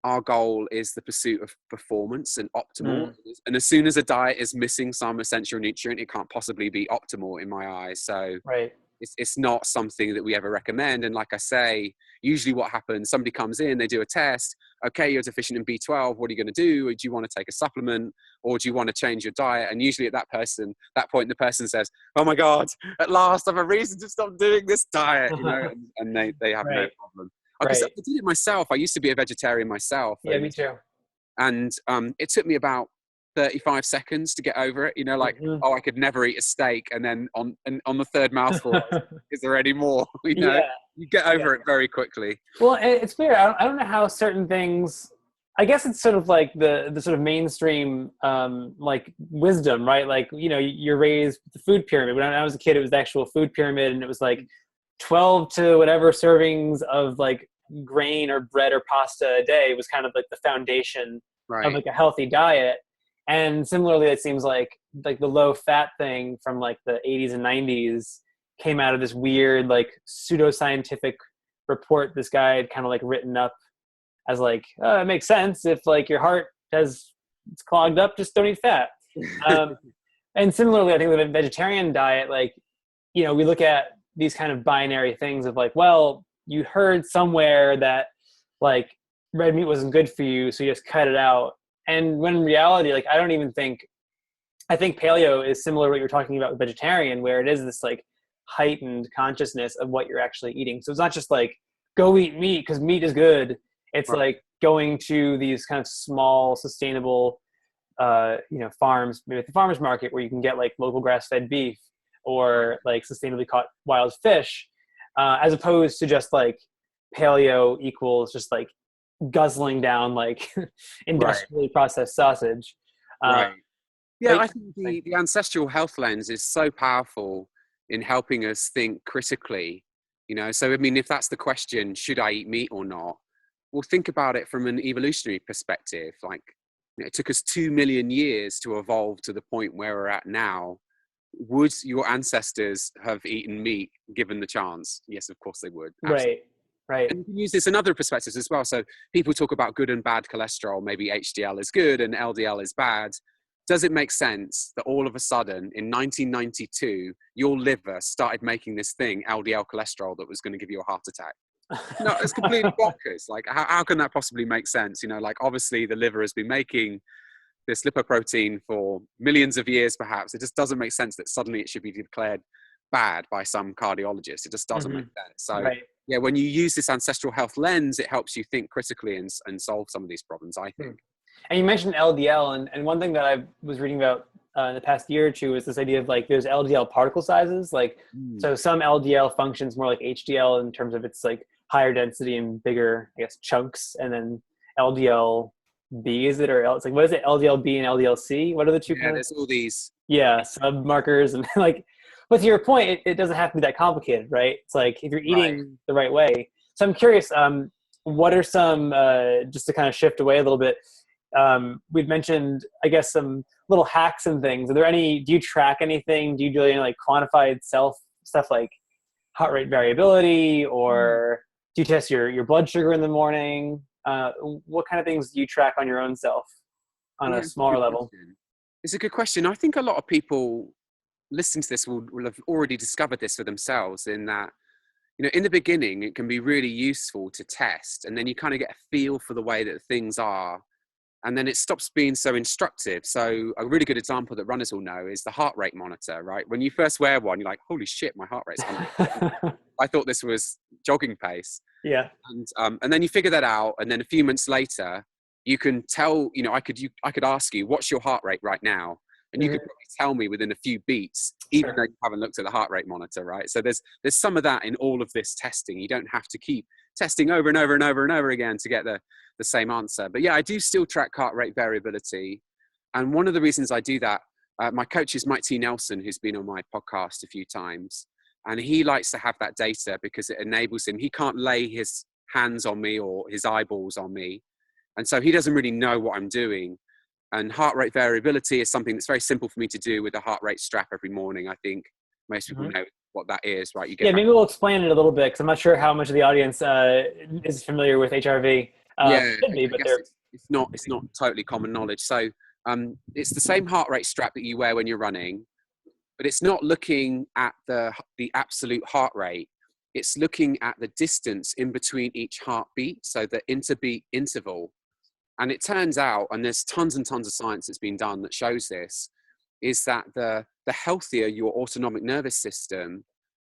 our goal is the pursuit of performance and optimal. Mm. And as soon as a diet is missing some essential nutrient, it can't possibly be optimal in my eyes. So Right. it's not something that we ever recommend. And like I say, usually what happens, somebody comes in, they do a test. Okay, you're deficient in B12. What are you going to do? Do you want to take a supplement, or do you want to change your diet? And usually at that point, the person says, oh my God, at last I have a reason to stop doing this diet, and they have no Right. problem. Because I Right. did it myself. I used to be a vegetarian myself. Yeah, me too. And it took me about 35 seconds to get over it. Mhm. Oh, I could never eat a steak. And then on the third mouthful, is there any more? Yeah. You get Yeah. over it very quickly. Well, it's weird. I don't know how certain things. I guess it's sort of like the sort of mainstream like wisdom, right? Like, you're raised with the food pyramid. When I was a kid, it was the actual food pyramid, and it was like 12 to whatever servings of like grain or bread or pasta a day was kind of like the foundation of Right. like a healthy diet. And similarly, it seems like the low fat thing from like the 80s and 90s came out of this weird like pseudoscientific report this guy had kind of like written up as like, oh, it makes sense if like your heart it's clogged up, just don't eat fat. And similarly, I think with a vegetarian diet, like, we look at these kind of binary things of like, well, you heard somewhere that like red meat wasn't good for you, so you just cut it out. And when in reality, like, I think paleo is similar to what you're talking about with vegetarian, where it is this like heightened consciousness of what you're actually eating. So it's not just like, go eat meat because meat is good. It's Right. like going to these kind of small, sustainable, farms, maybe at the farmer's market, where you can get like local grass-fed beef or like sustainably caught wild fish, as opposed to just like paleo equals just like guzzling down like Right. industrially processed sausage. Uh, Right. Yeah, but I think the ancestral health lens is so powerful in helping us think critically. So I mean, if that's the question, should I eat meat or not? Well, think about it from an evolutionary perspective. Like, it took us 2 million years to evolve to the point where we're at now. Would your ancestors have eaten meat given the chance? Yes, of course they would. Absolutely. right, right, And you can use this in other perspectives as well. So people talk about good and bad cholesterol. Maybe HDL is good and LDL is bad. Does it make sense that all of a sudden in 1992, your liver started making this thing, LDL cholesterol, that was going to give you a heart attack? No, it's completely bonkers. Like, how can that possibly make sense? Like, obviously the liver has been making this lipoprotein for millions of years, perhaps. It just doesn't make sense that suddenly it should be declared bad by some cardiologist. It just doesn't make sense. So right. yeah, when you use this ancestral health lens, it helps you think critically and solve some of these problems, I think. And you mentioned LDL, and one thing that I was reading about in the past year or two is this idea of like there's LDL particle sizes. Like, so some LDL functions more like HDL in terms of its like higher density and bigger, I guess, chunks, and then LDL B, is it, or it's like, what is it, LDL B and LDL C? What are the two Yeah, kind of there's all these. sub markers and like? But to your point, it doesn't have to be that complicated, right? It's like if you're Right. eating the right way. So I'm curious, what are some just to kind of shift away a little bit? We've mentioned, I guess, some little hacks and things. Are there any? Do you track anything? Do you do any like quantified self stuff like heart rate variability, or do you test your blood sugar in the morning? What kind of things do you track on your own self on Yeah, a it's a smaller good level? question. It's a good question. I think a lot of people listening to this will have already discovered this for themselves, in that, in the beginning, it can be really useful to test, and then you kind of get a feel for the way that things are. And then it stops being so instructive. So a really good example that runners will know is the heart rate monitor, right? When you first wear one, you're like, holy shit, my heart rate's 100. I thought this was jogging pace. Yeah. And then you figure that out. And then a few months later, you can tell, I could ask you, what's your heart rate right now? And you could probably tell me within a few beats, even though you haven't looked at the heart rate monitor, right? So there's some of that in all of this testing. You don't have to keep testing over and over and over and over again to get the same answer. But yeah, I do still track heart rate variability. And one of the reasons I do that, my coach is Mike T. Nelson, who's been on my podcast a few times. And he likes to have that data because it enables him. He can't lay his hands on me or his eyeballs on me. And so he doesn't really know what I'm doing. And heart rate variability is something that's very simple for me to do with a heart rate strap every morning. I think most people know what that is, right? Maybe we'll explain it a little bit, because I'm not sure how much of the audience is familiar with HRV. Yeah, Should be, I but guess they're it's not totally common knowledge. So it's the same heart rate strap that you wear when you're running, but it's not looking at the absolute heart rate. It's looking at the distance in between each heartbeat, so the interbeat interval. And it turns out, and there's tons and tons of science that's been done that shows this, is that the healthier your autonomic nervous system,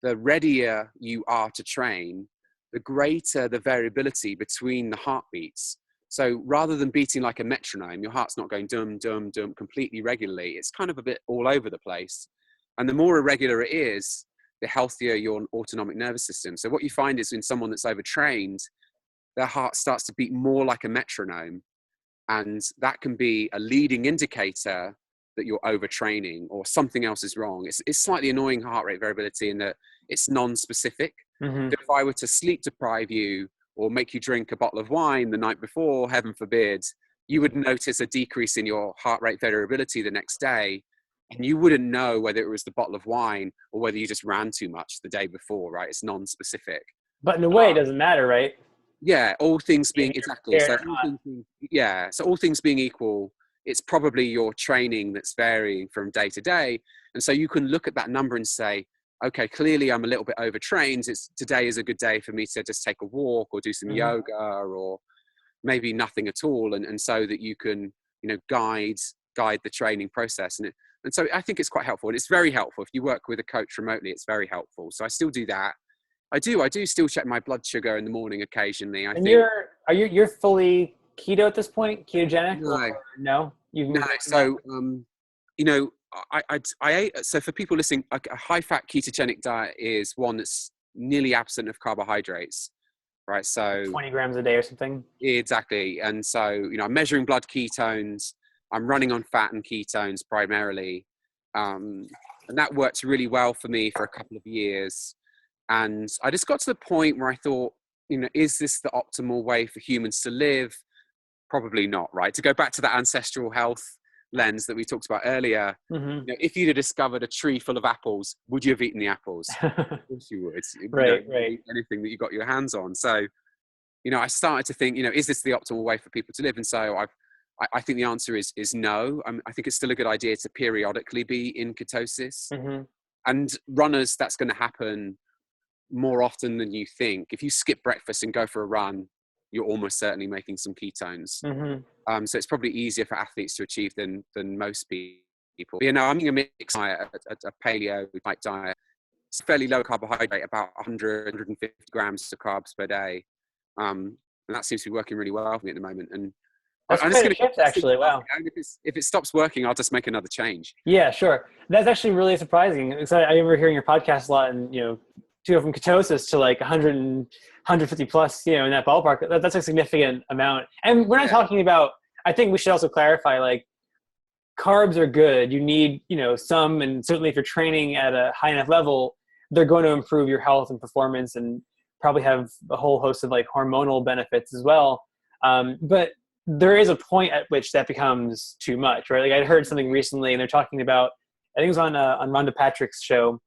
the readier you are to train, the greater the variability between the heartbeats. So rather than beating like a metronome, your heart's not going dum, dum, dum completely regularly. It's kind of a bit all over the place. And the more irregular it is, the healthier your autonomic nervous system. So what you find is in someone that's overtrained, their heart starts to beat more like a metronome. And that can be a leading indicator that you're overtraining or something else is wrong. It's slightly annoying heart rate variability in that it's non-specific. Mhm. If I were to sleep deprive you or make you drink a bottle of wine the night before, heaven forbid, you would notice a decrease in your heart rate variability the next day. And you wouldn't know whether it was the bottle of wine or whether you just ran too much the day before, right? It's non-specific. But in a way, it doesn't matter, right? Yeah, all things being If you're exactly. So prepared or all not. things being, yeah, so all things being equal, it's probably your training that's varying from day to day. And so you can look at that number and say, okay, clearly I'm a little bit overtrained. Today is a good day for me to just take a walk or do some Mhm. yoga or maybe nothing at all. And so that you can, guide the training process. And so I think it's quite helpful. And it's very helpful. If you work with a coach remotely, it's very helpful. So I still do that. I do still check my blood sugar in the morning occasionally. I And think you're fully keto at this point, ketogenic, or no, no? You've no. moved away from that. So you know, I ate. So for people listening, a high fat ketogenic diet is one that's nearly absent of carbohydrates, right? Like So 20 grams a day or something. exactly, and so I'm measuring blood ketones. I'm running on fat and ketones primarily, and that worked really well for me for a couple of years. And I just got to the point where I thought, is this the optimal way for humans to live? Probably not, right? To go back to that ancestral health lens that we talked about earlier, Hmm. if you'd have discovered a tree full of apples, would you have eaten the apples? Of course you would. Right, You right. eat anything that you got your hands on. So, I started to think, is this the optimal way for people to live? And so I think the answer is no. I think it's still a good idea to periodically be in ketosis. Hmm. And runners, that's going to happen more often than you think. If you skip breakfast and go for a run, you're almost certainly making some ketones. Hmm. So it's probably easier for athletes to achieve than most people. But, I'm eating a mixed diet, a paleo type diet. It's fairly low carbohydrate, about 100, 150 grams of carbs per day. And that seems to be working really well for me at the moment. And That's I'm just quite going a to keep shift, testing actually. stuff. Wow. And if it stops working, I'll just make another change. Yeah, sure. That's actually really surprising. Because I remember hearing your podcast a lot, and to go from ketosis to like 100 and 150 plus, in that ballpark, that's a significant amount. And we're not Yeah. talking about. I think we should also clarify, like, carbs are good. You need, some, and certainly if you're training at a high enough level, they're going to improve your health and performance, and probably have a whole host of like hormonal benefits as well. But there is a point at which that becomes too much, right? Like I heard something recently, and they're talking about. I think it was on Rhonda Patrick's show.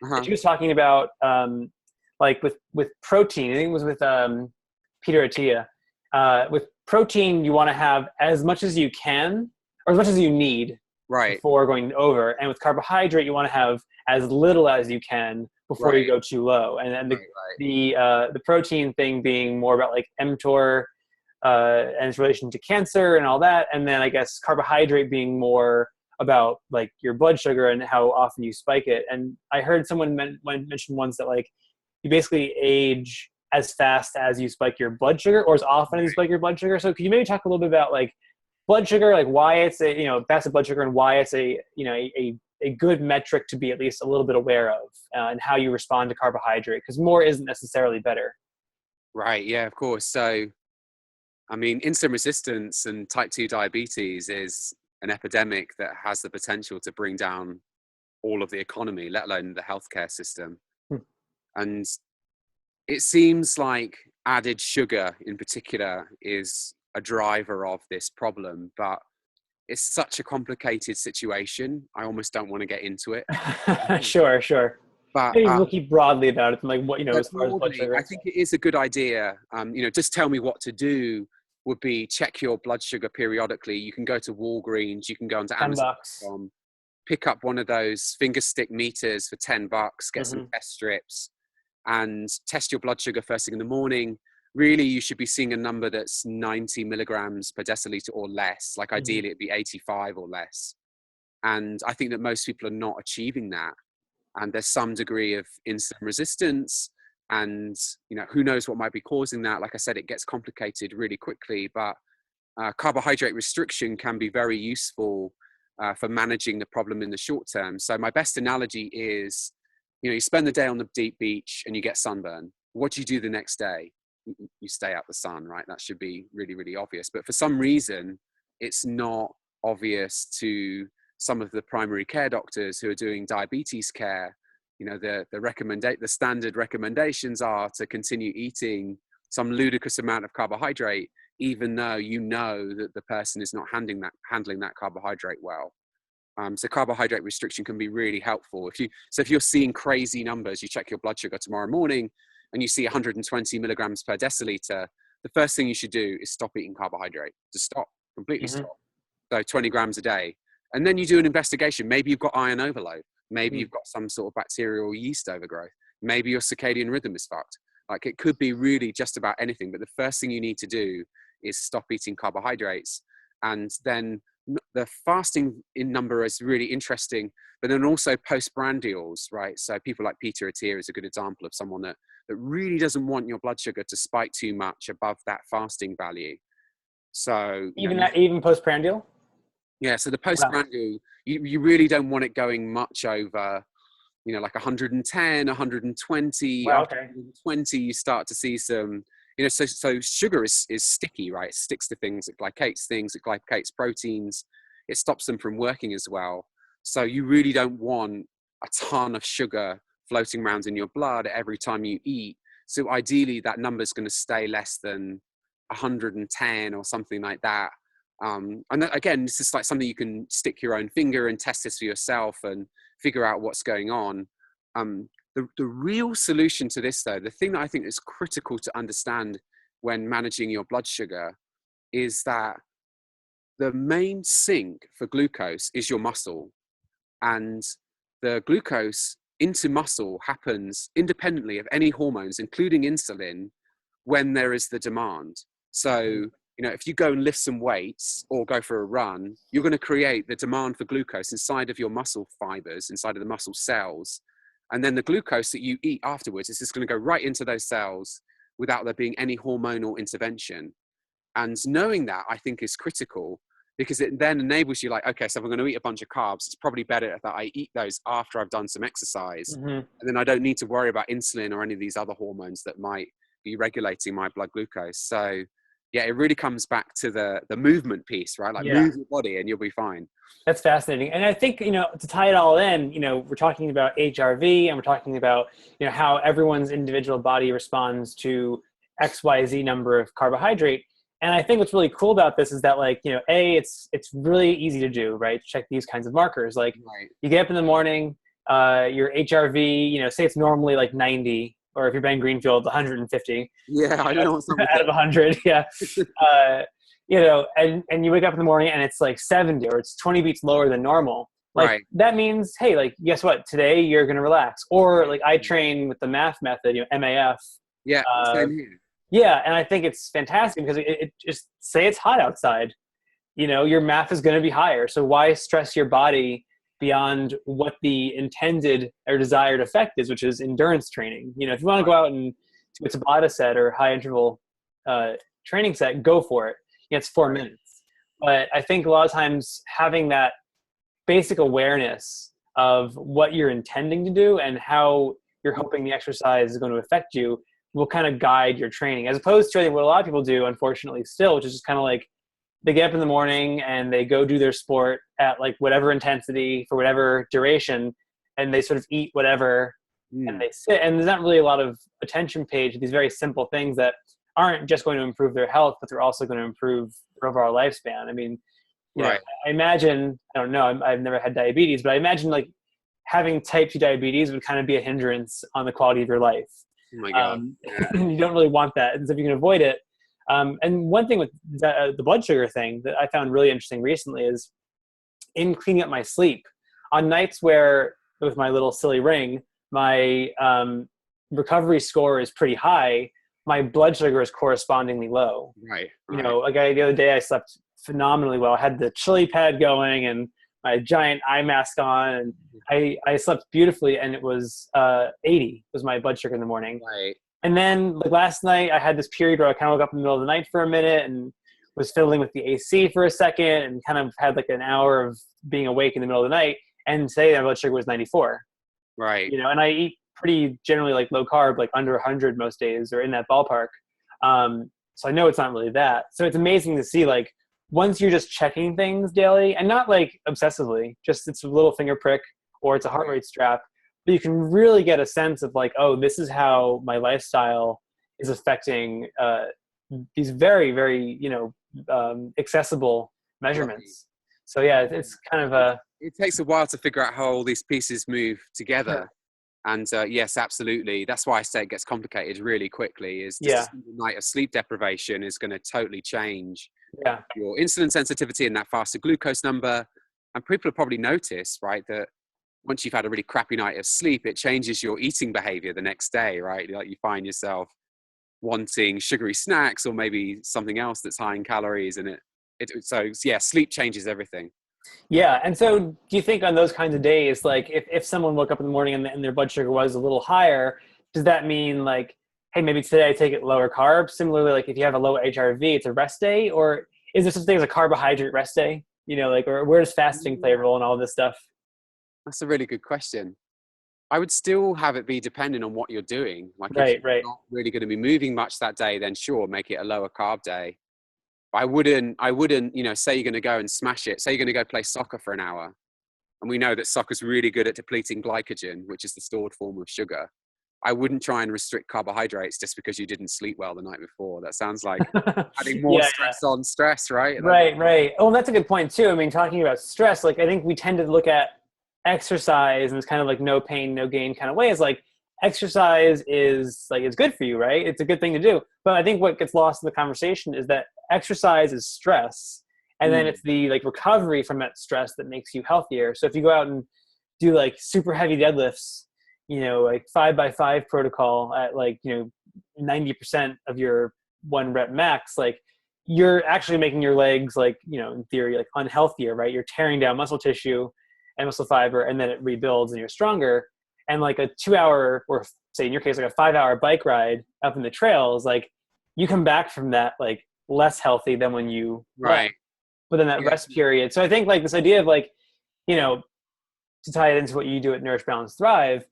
And Uh-huh. she was talking about like with protein. I think it was with Peter Attia. With protein, you want to have as much as you can, or as much as you need Right. before going over. And with carbohydrate, you want to have as little as you can before you Right. go too low. And Right. the protein thing being more about like mTOR and its relation to cancer and all that. And then I guess carbohydrate being more about like your blood sugar and how often you spike it. And I heard someone mention once that like you basically age as fast as you spike your blood sugar, or as often as you spike your blood sugar. So could you maybe talk a little bit about like blood sugar, like why it's fasted blood sugar, and why it's a good metric to be at least a little bit aware of, and how you respond to carbohydrate, because more isn't necessarily better. Right. Yeah, of course. So, I mean, insulin resistance and type 2 diabetes is an epidemic that has the potential to bring down all of the economy, let alone the healthcare system. Hmm. And it seems like added sugar in particular is a driver of this problem, but it's such a complicated situation. I almost don't want to get into it. Sure. But Maybe we'll keep broadly about it, like what but as far as blood broadly, I sugar. think it is a good idea. Just tell me what to do would be check your blood sugar periodically. You can go to Walgreens, you can go onto $10. Amazon.com, pick up one of those finger stick meters for $10, get some Mm-hmm. test strips, and test your blood sugar first thing in the morning. Really, you should be seeing a number that's 90 milligrams per deciliter or less. Like ideally, it'd be 85 or less. And I think that most people are not achieving that. And there's some degree of insulin resistance, and who knows what might be causing that. Like I said, it gets complicated really quickly, but carbohydrate restriction can be very useful for managing the problem in the short term. So my best analogy is, you spend the day on the deep beach and you get sunburn. What do you do the next day? You stay out the sun, right? That should be really, really obvious. But for some reason, it's not obvious to some of the primary care doctors who are doing diabetes care. The standard recommendations are to continue eating some ludicrous amount of carbohydrate, even though that the person is not handling that carbohydrate well. So carbohydrate restriction can be really helpful. If you're seeing crazy numbers, you check your blood sugar tomorrow morning and you see 120 milligrams per deciliter, the first thing you should do is stop eating carbohydrate. Just completely stop. So 20 grams a day. And then you do an investigation. Maybe you've got iron overload. Maybe you've got some sort of bacterial yeast overgrowth. Maybe your circadian rhythm is fucked. Like, it could be really just about anything. But the first thing you need to do is stop eating carbohydrates. And then the fasting in number is really interesting, but then also postprandials, right? So people like Peter Attia is a good example of someone that really doesn't want your blood sugar to spike too much above that fasting value. So even postprandial? Yeah, so the postprandial, you really don't want it going much over, like 110, 120. Wow, After 120, you start to see some, so sugar is sticky, right? It sticks to things, it glycates things, it glycates proteins, it stops them from working as well. So you really don't want a ton of sugar floating around in your blood every time you eat. So ideally, that number is going to stay less than 110 or something like that. And again, this is like something you can stick your own finger and test this for yourself and figure out what's going on. The real solution to this, though, the thing that I think is critical to understand when managing your blood sugar is that the main sink for glucose is your muscle. And the glucose into muscle happens independently of any hormones, including insulin, when there is the demand. So, if you go and lift some weights or go for a run, you're going to create the demand for glucose inside of your muscle fibers, inside of the muscle cells. And then the glucose that you eat afterwards is just going to go right into those cells without there being any hormonal intervention. And knowing that, I think, is critical, because it then enables you, like, okay, so if I'm going to eat a bunch of carbs, it's probably better that I eat those after I've done some exercise. And then I don't need to worry about insulin or any of these other hormones that might be regulating my blood glucose. So yeah, it really comes back to the movement piece, right? Like, move your body and you'll be fine. That's fascinating. And I think, to tie it all in, we're talking about HRV and we're talking about, how everyone's individual body responds to XYZ number of carbohydrate. And I think what's really cool about this is that, like, it's really easy to do, right? Check these kinds of markers. Like, you get up in the morning, your HRV, say it's normally like 90, or if you're Ben Greenfield, 150. Yeah, I know. Out of 100, yeah. And you wake up in the morning and it's like 70, or it's 20 beats lower than normal. Like, that means, hey, like, guess what? Today you're going to relax. Or like, I train with the MAF method, MAF. Yeah, same here. Yeah, and I think it's fantastic because it just, say it's hot outside, your MAF is going to be higher. So why stress your body beyond what the intended or desired effect is, which is endurance training? If you want to go out and do a Tabata set or high interval training set, go for it. It's 4 minutes. But I think a lot of times having that basic awareness of what you're intending to do and how you're hoping the exercise is going to affect you will kind of guide your training, as opposed to, I think, what a lot of people do, unfortunately, still, which is just kind of like, they get up in the morning and they go do their sport at like whatever intensity for whatever duration, and they sort of eat whatever and they sit, and there's not really a lot of attention paid to these very simple things that aren't just going to improve their health, but they're also going to improve their overall lifespan. I mean, I imagine, I don't know, I've never had diabetes, but I imagine like having type 2 diabetes would kind of be a hindrance on the quality of your life. Oh my God. You don't really want that. And so if you can avoid it, And one thing with the blood sugar thing that I found really interesting recently is in cleaning up my sleep on nights where with my little silly ring, my recovery score is pretty high, my blood sugar is correspondingly low. Right. You Right. know, like the other day I slept phenomenally well. I had the chili pad going and my giant eye mask on, and I slept beautifully, and it was 80 was my blood sugar in the morning. Right. And then like last night I had this period where I kind of woke up in the middle of the night for a minute and was fiddling with the AC for a second and kind of had like an hour of being awake in the middle of the night. And today my blood sugar was 94. Right. You know, and I eat pretty generally like low carb, like under 100 most days or in that ballpark. So I know it's not really that. So it's amazing to see like once you're just checking things daily and not like obsessively, just it's a little finger prick or it's a heart rate strap, but you can really get a sense of like, oh, this is how my lifestyle is affecting these very, very, accessible measurements. Right. So yeah, it's kind of a... It takes a while to figure out how all these pieces move together. Yeah. And yes, absolutely. That's why I say it gets complicated really quickly, is just a single night of sleep deprivation is going to totally change your insulin sensitivity and that fasted glucose number. And people have probably noticed, right, that once you've had a really crappy night of sleep, it changes your eating behavior the next day, right? Like you find yourself wanting sugary snacks or maybe something else that's high in calories. And so yeah, sleep changes everything. Yeah. And so do you think on those kinds of days, like if someone woke up in the morning and their blood sugar was a little higher, does that mean like, hey, maybe today I take it lower carb? Similarly, like if you have a low HRV, it's a rest day? Or is there such thing as a carbohydrate rest day? You know, like, or where does fasting play a role in all this stuff? That's a really good question. I would still have it be dependent on what you're doing. Like if you're not really going to be moving much that day, then sure, make it a lower carb day. I wouldn't, say you're going to go and smash it. Say you're going to go play soccer for an hour. And we know that soccer's really good at depleting glycogen, which is the stored form of sugar. I wouldn't try and restrict carbohydrates just because you didn't sleep well the night before. That sounds like adding more stress on stress, right? Right. Oh, that's a good point too. I mean, talking about stress, like I think we tend to look at exercise and it's kind of like no pain, no gain kind of way. Is like exercise is like, it's good for you, right? It's a good thing to do. But I think what gets lost in the conversation is that exercise is stress. And then it's the like recovery from that stress that makes you healthier. So if you go out and do like super heavy deadlifts, like 5x5 protocol at like, 90% of your 1 rep max, like you're actually making your legs like, in theory, like unhealthier, right? You're tearing down muscle tissue and muscle fiber, and then it rebuilds and you're stronger. And like a 2-hour, or say in your case, like a 5-hour bike ride up in the trails, like you come back from that like less healthy than when you left within that rest period. So I think like this idea of like, to tie it into what you do at Nourish, Balance, Thrive,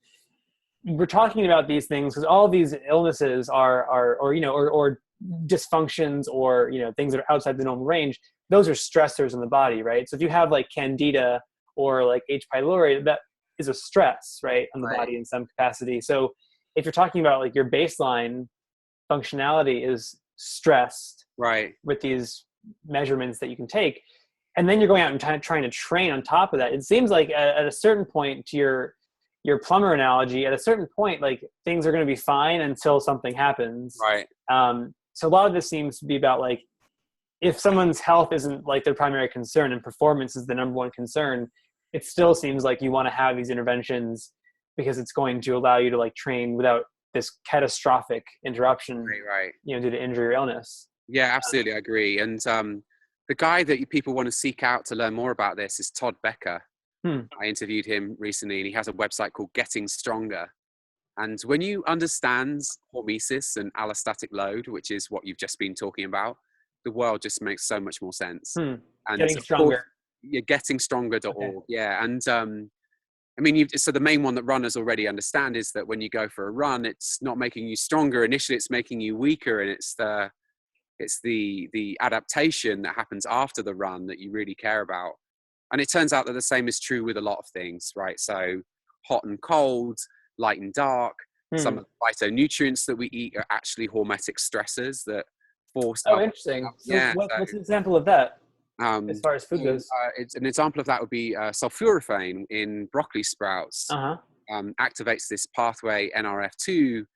we're talking about these things because all of these illnesses or dysfunctions or, things that are outside the normal range, those are stressors in the body, right? So if you have like candida or like H. pylori, that is a stress, right, on the body in some capacity. So if you're talking about like your baseline functionality is stressed, right, with these measurements that you can take, and then you're going out and trying to train on top of that, it seems like at a certain point, to your plumber analogy, at a certain point, like things are going to be fine until something happens. Right. So a lot of this seems to be about like, if someone's health isn't like their primary concern and performance is the number one concern, it still seems like you want to have these interventions because it's going to allow you to like train without this catastrophic interruption, due to injury or illness. Yeah, absolutely. I agree. And the guy that people want to seek out to learn more about this is Todd Becker. I interviewed him recently, and he has a website called Getting Stronger. And when you understand hormesis and allostatic load, which is what you've just been talking about, the world just makes so much more sense. And Getting Stronger. You're gettingstronger.org. Okay. Yeah. And I mean, so the main one that runners already understand is that when you go for a run, it's not making you stronger. Initially, it's making you weaker. And it's the adaptation that happens after the run that you really care about. And it turns out that the same is true with a lot of things, right? So hot and cold, light and dark, some of the phytonutrients that we eat are actually hormetic stressors that force. Oh, interesting. So what's an example of that? As far as food goes, it's an example of that would be sulforaphane in broccoli sprouts. Activates this pathway NRF2,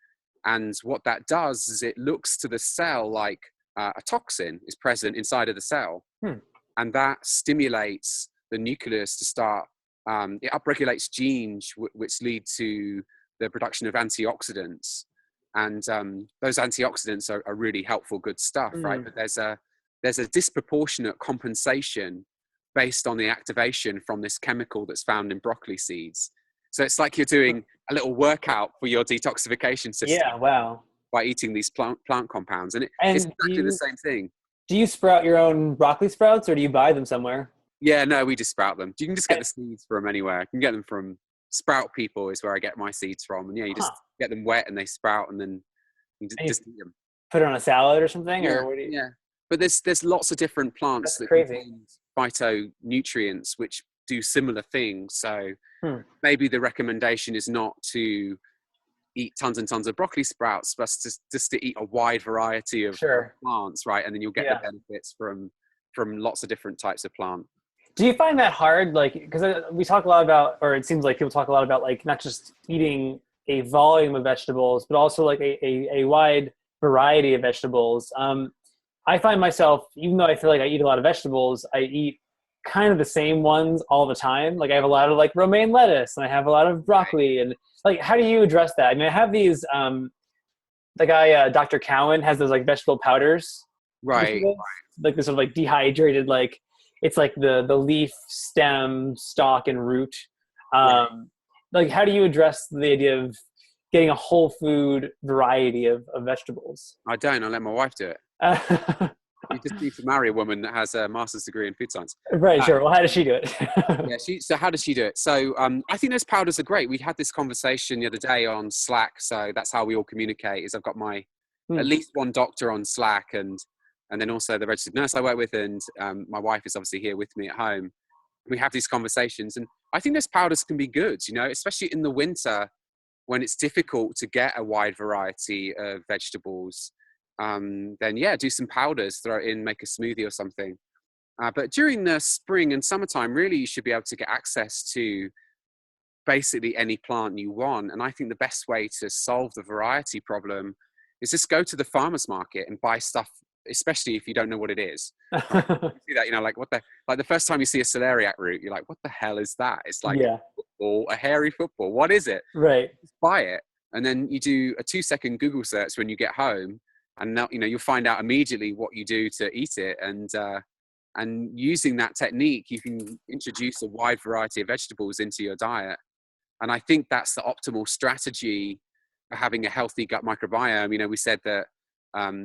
and what that does is it looks to the cell like a toxin is present inside of the cell. Hmm. And that stimulates the nucleus to start, it upregulates genes which lead to the production of antioxidants. And those antioxidants are really helpful, good stuff, right? But there's a disproportionate compensation based on the activation from this chemical that's found in broccoli seeds. So it's like you're doing a little workout for your detoxification system. Yeah, wow. By eating these plant compounds. And And it's exactly the same thing. Do you sprout your own broccoli sprouts, or do you buy them somewhere? Yeah, no, we just sprout them. You can just get the seeds from anywhere. You can get them from Sprout People is where I get my seeds from. And yeah, you just get them wet and they sprout, and then you just eat them. Put it on a salad or something? Yeah, or what do you... yeah. But there's lots of different plants that contain phytonutrients which do similar things. So maybe the recommendation is not to eat tons and tons of broccoli sprouts, but just to eat a wide variety of plants, right? And then you'll get the benefits from lots of different types of plant. Do you find that hard? Like, because we talk a lot about, or it seems like people talk a lot about, like, not just eating a volume of vegetables, but also like a wide variety of vegetables. I find myself, even though I feel like I eat a lot of vegetables, I eat kind of the same ones all the time. Like, I have a lot of like romaine lettuce, and I have a lot of broccoli, and like, how do you address that? I mean, I have these, the guy, Dr. Cowan, has those like vegetable powders. Right. Like this sort of like dehydrated, like, it's like the leaf, stem, stalk, and root. Like, how do you address the idea of getting a whole food variety of vegetables? I don't. I let my wife do it. You just need to marry a woman that has a master's degree in food science. Right, sure. Well, how does she do it? So how does she do it? So I think those powders are great. We had this conversation the other day on Slack. So that's how we all communicate, is I've got my at least one doctor on Slack, and then also the registered nurse I work with, and my wife is obviously here with me at home. We have these conversations, and I think those powders can be good, you know, especially in the winter when it's difficult to get a wide variety of vegetables. Then do some powders, throw it in, make a smoothie or something. But during the spring and summertime, really, you should be able to get access to basically any plant you want. And I think the best way to solve the variety problem is just go to the farmer's market and buy stuff, especially if you don't know what it is. Right? You see that, you know, like the first time you see a celeriac root, you're like, what the hell is that? It's like a hairy football. What is it? Right. Just buy it. And then you do a 2-second Google search when you get home. And now, you know, you'll find out immediately what you do to eat it. And using that technique, you can introduce a wide variety of vegetables into your diet. And I think that's the optimal strategy for having a healthy gut microbiome. You know, we said that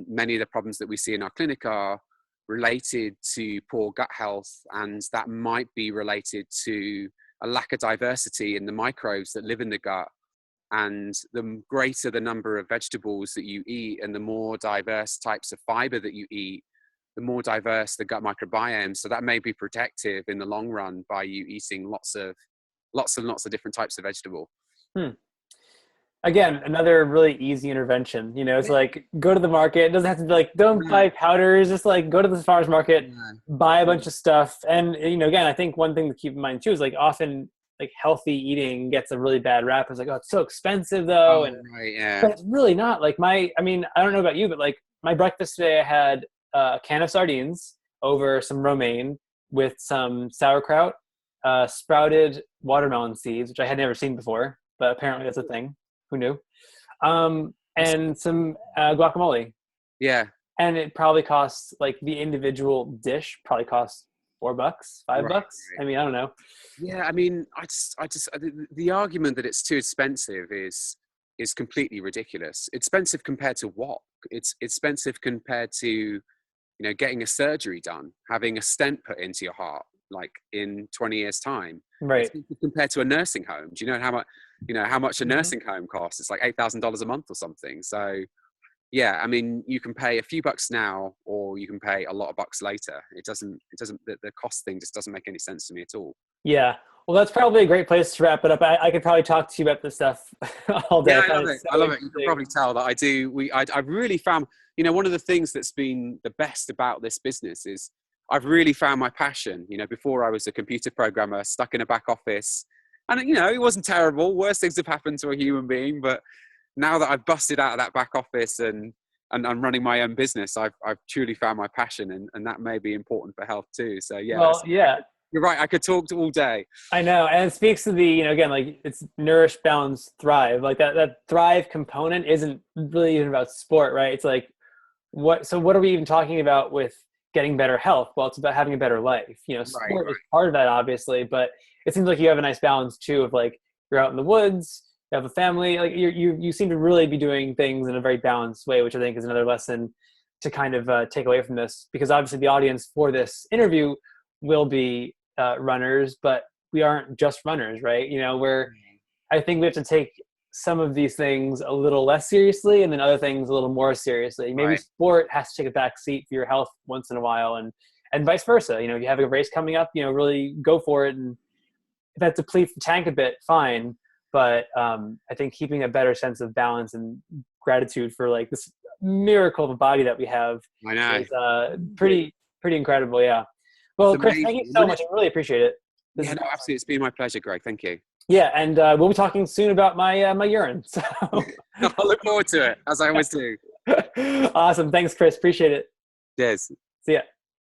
many of the problems that we see in our clinic are related to poor gut health, and that might be related to a lack of diversity in the microbes that live in the gut. And the greater the number of vegetables that you eat and the more diverse types of fiber that you eat, the more diverse the gut microbiome. So that may be protective in the long run by you eating lots of different types of vegetable. Again, another really easy intervention. You know, it's like, go to the market. It doesn't have to be like, don't buy powders. Just like, go to the farmer's market, buy a bunch of stuff. And, you know, again, I think one thing to keep in mind too is, like, often, like, healthy eating gets a really bad rap. It's like, oh, it's so expensive though. But it's really not. Like, I mean, I don't know about you, but like, my breakfast today, I had a can of sardines over some romaine with some sauerkraut, sprouted watermelon seeds, which I had never seen before, but apparently that's a thing. Who knew? And some guacamole. Yeah. And it probably costs, like, the individual dish probably costs $4, $5. Right. I mean, I don't know. Yeah, I mean, the argument that it's too expensive is completely ridiculous. Expensive compared to what? It's expensive compared to, you know, getting a surgery done, having a stent put into your heart, like, in 20 years' time. Right. It's compared to a nursing home. Do you know how much a nursing home costs? It's like $8,000 a month or something. So, yeah, I mean, you can pay a few bucks now, or you can pay a lot of bucks later. The cost thing just doesn't make any sense to me at all. Yeah. Well, that's probably a great place to wrap it up. I could probably talk to you about this stuff all day. Yeah, I love it. You can probably tell that I do. I've really found, you know, one of the things that's been the best about this business is I've really found my passion. You know, before I was a computer programmer stuck in a back office, and, you know, it wasn't terrible. Worse things have happened to a human being, but now that I've busted out of that back office and and I'm running my own business, I've truly found my passion, and that may be important for health too. So yeah, Well, yeah. you're right. I could talk all day. I know, and it speaks to the, again, like it's nourish, balance, thrive. Like that thrive component isn't really even about sport, right? It's like so what are we even talking about with getting better health? Well, it's about having a better life. Sport is part of that, obviously, but it seems like you have a nice balance too of like you're out in the woods, you have a family, like you seem to really be doing things in a very balanced way, which I think is another lesson to kind of take away from this, because obviously the audience for this interview will be runners, but we aren't just runners, right? I think we have to take some of these things a little less seriously and then other things a little more seriously. Maybe sport has to take a back seat for your health once in a while, and vice versa. If you have a race coming up, really go for it. And if that depletes the tank a bit, fine. But I think keeping a better sense of balance and gratitude for like this miracle of a body that we have is pretty incredible. Yeah. Well, Chris, thank you so much. I really appreciate it. Yeah, no, absolutely. It's been my pleasure, Greg. Thank you. Yeah, and we'll be talking soon about my my urine. So I look forward to it, as I always do. Awesome. Thanks, Chris. Appreciate it. Cheers. See ya.